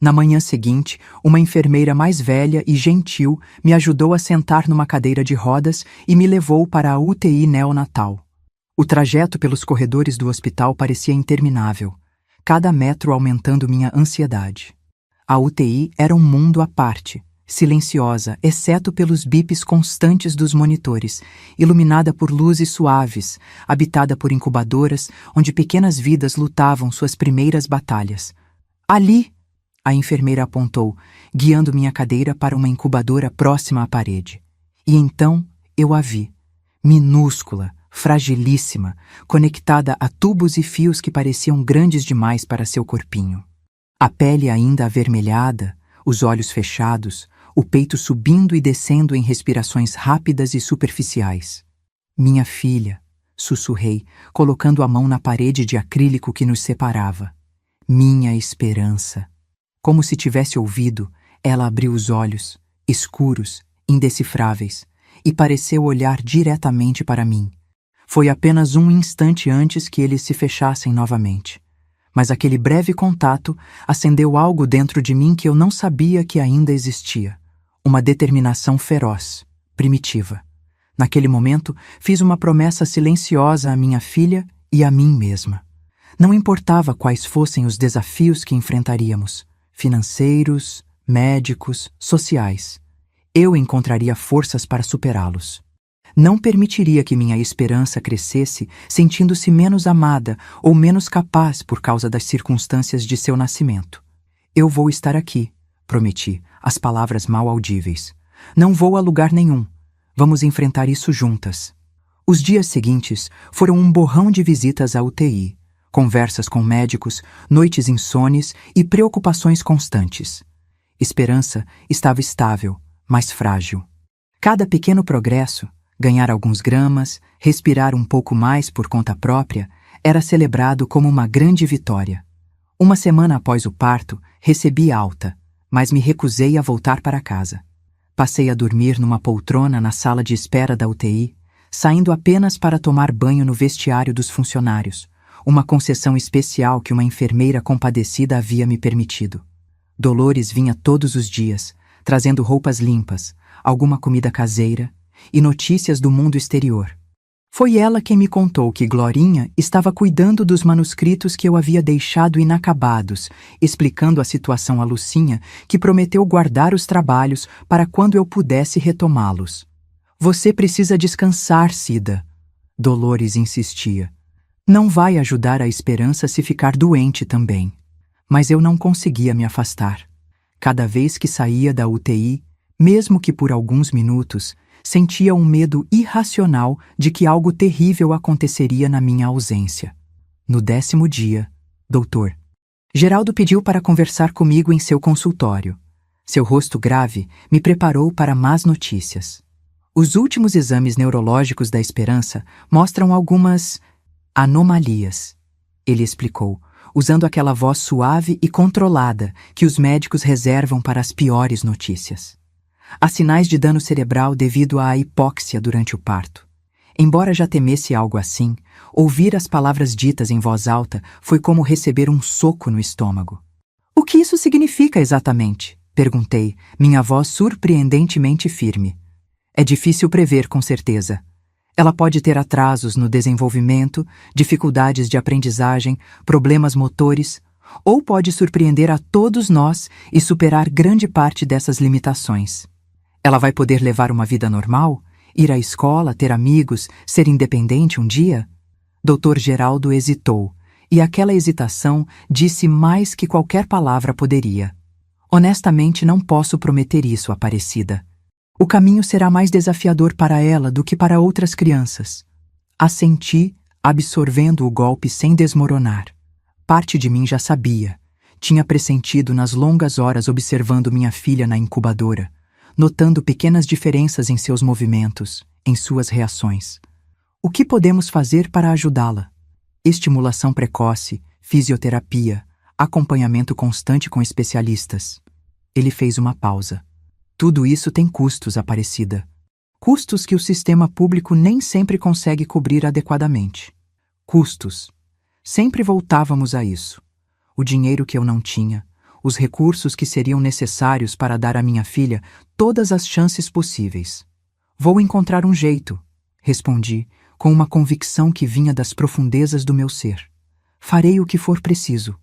Na manhã seguinte, uma enfermeira mais velha e gentil me ajudou a sentar numa cadeira de rodas e me levou para a UTI neonatal. O trajeto pelos corredores do hospital parecia interminável, cada metro aumentando minha ansiedade. A UTI era um mundo à parte, silenciosa, exceto pelos bips constantes dos monitores, iluminada por luzes suaves, habitada por incubadoras onde pequenas vidas lutavam suas primeiras batalhas. Ali! A enfermeira apontou, guiando minha cadeira para uma incubadora próxima à parede. E então eu a vi, minúscula, fragilíssima, conectada a tubos e fios que pareciam grandes demais para seu corpinho. A pele ainda avermelhada, os olhos fechados, o peito subindo e descendo em respirações rápidas e superficiais. Minha filha, sussurrei, colocando a mão na parede de acrílico que nos separava. Minha esperança. Como se tivesse ouvido, ela abriu os olhos, escuros, indecifráveis, e pareceu olhar diretamente para mim. Foi apenas um instante antes que eles se fechassem novamente. Mas aquele breve contato acendeu algo dentro de mim que eu não sabia que ainda existia. Uma determinação feroz, primitiva. Naquele momento, fiz uma promessa silenciosa à minha filha e a mim mesma. Não importava quais fossem os desafios que enfrentaríamos, financeiros, médicos, sociais. Eu encontraria forças para superá-los. Não permitiria que minha esperança crescesse sentindo-se menos amada ou menos capaz por causa das circunstâncias de seu nascimento. Eu vou estar aqui, prometi, as palavras mal audíveis. Não vou a lugar nenhum. Vamos enfrentar isso juntas. Os dias seguintes foram um borrão de visitas à UTI, conversas com médicos, noites insones e preocupações constantes. Esperança estava estável, mas frágil. Cada pequeno progresso, ganhar alguns gramas, respirar um pouco mais por conta própria, era celebrado como uma grande vitória. Uma semana após o parto, recebi alta, mas me recusei a voltar para casa. Passei a dormir numa poltrona na sala de espera da UTI, saindo apenas para tomar banho no vestiário dos funcionários, uma concessão especial que uma enfermeira compadecida havia me permitido. Dolores vinha todos os dias, trazendo roupas limpas, alguma comida caseira e notícias do mundo exterior. Foi ela quem me contou que Glorinha estava cuidando dos manuscritos que eu havia deixado inacabados, explicando a situação a Lucinha, que prometeu guardar os trabalhos para quando eu pudesse retomá-los. Você precisa descansar, Cida. Dolores insistia. Não vai ajudar a Esperança se ficar doente também. Mas eu não conseguia me afastar. Cada vez que saía da UTI, mesmo que por alguns minutos, sentia um medo irracional de que algo terrível aconteceria na minha ausência. No 10º dia, doutor Geraldo pediu para conversar comigo em seu consultório. Seu rosto grave me preparou para más notícias. Os últimos exames neurológicos da Esperança mostram algumas anomalias, ele explicou, usando aquela voz suave e controlada que os médicos reservam para as piores notícias. Há sinais de dano cerebral devido à hipóxia durante o parto. Embora já temesse algo assim, ouvir as palavras ditas em voz alta foi como receber um soco no estômago. O que isso significa exatamente? Perguntei, minha voz surpreendentemente firme. É difícil prever com certeza. Ela pode ter atrasos no desenvolvimento, dificuldades de aprendizagem, problemas motores, ou pode surpreender a todos nós e superar grande parte dessas limitações. Ela vai poder levar uma vida normal? Ir à escola, ter amigos, ser independente um dia? Dr. Geraldo hesitou, e aquela hesitação disse mais que qualquer palavra poderia. Honestamente, não posso prometer isso, Aparecida. O caminho será mais desafiador para ela do que para outras crianças. Assenti, absorvendo o golpe sem desmoronar. Parte de mim já sabia. Tinha pressentido nas longas horas observando minha filha na incubadora, notando pequenas diferenças em seus movimentos, em suas reações. O que podemos fazer para ajudá-la? Estimulação precoce, fisioterapia, acompanhamento constante com especialistas. Ele fez uma pausa. Tudo isso tem custos, Aparecida. Custos que o sistema público nem sempre consegue cobrir adequadamente. Custos. Sempre voltávamos a isso. O dinheiro que eu não tinha, os recursos que seriam necessários para dar à minha filha todas as chances possíveis. Vou encontrar um jeito, respondi, com uma convicção que vinha das profundezas do meu ser. Farei o que for preciso.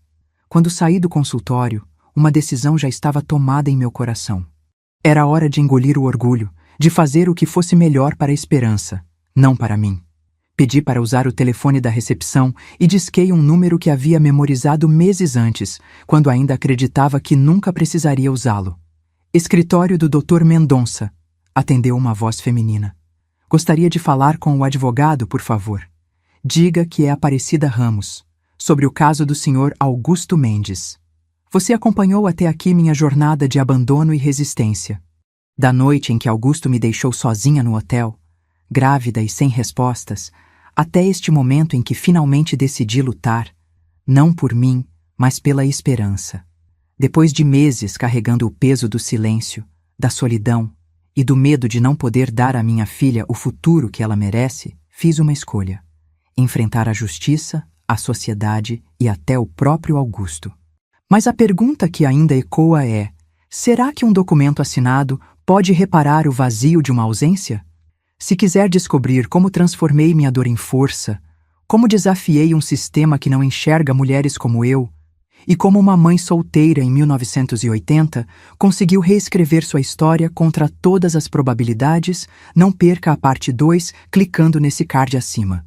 Quando saí do consultório, uma decisão já estava tomada em meu coração. Era hora de engolir o orgulho, de fazer o que fosse melhor para a Esperança, não para mim. Pedi para usar o telefone da recepção e disquei um número que havia memorizado meses antes, quando ainda acreditava que nunca precisaria usá-lo. Escritório do Dr. Mendonça, atendeu uma voz feminina. Gostaria de falar com o advogado, por favor. Diga que é Aparecida Ramos, sobre o caso do Sr. Augusto Mendes. Você acompanhou até aqui minha jornada de abandono e resistência. Da noite em que Augusto me deixou sozinha no hotel, grávida e sem respostas, até este momento em que finalmente decidi lutar, não por mim, mas pela Esperança. Depois de meses carregando o peso do silêncio, da solidão e do medo de não poder dar à minha filha o futuro que ela merece, fiz uma escolha: enfrentar a justiça, a sociedade e até o próprio Augusto. Mas a pergunta que ainda ecoa é: será que um documento assinado pode reparar o vazio de uma ausência? Se quiser descobrir como transformei minha dor em força, como desafiei um sistema que não enxerga mulheres como eu, e como uma mãe solteira em 1980 conseguiu reescrever sua história contra todas as probabilidades, não perca a parte 2 clicando nesse card acima.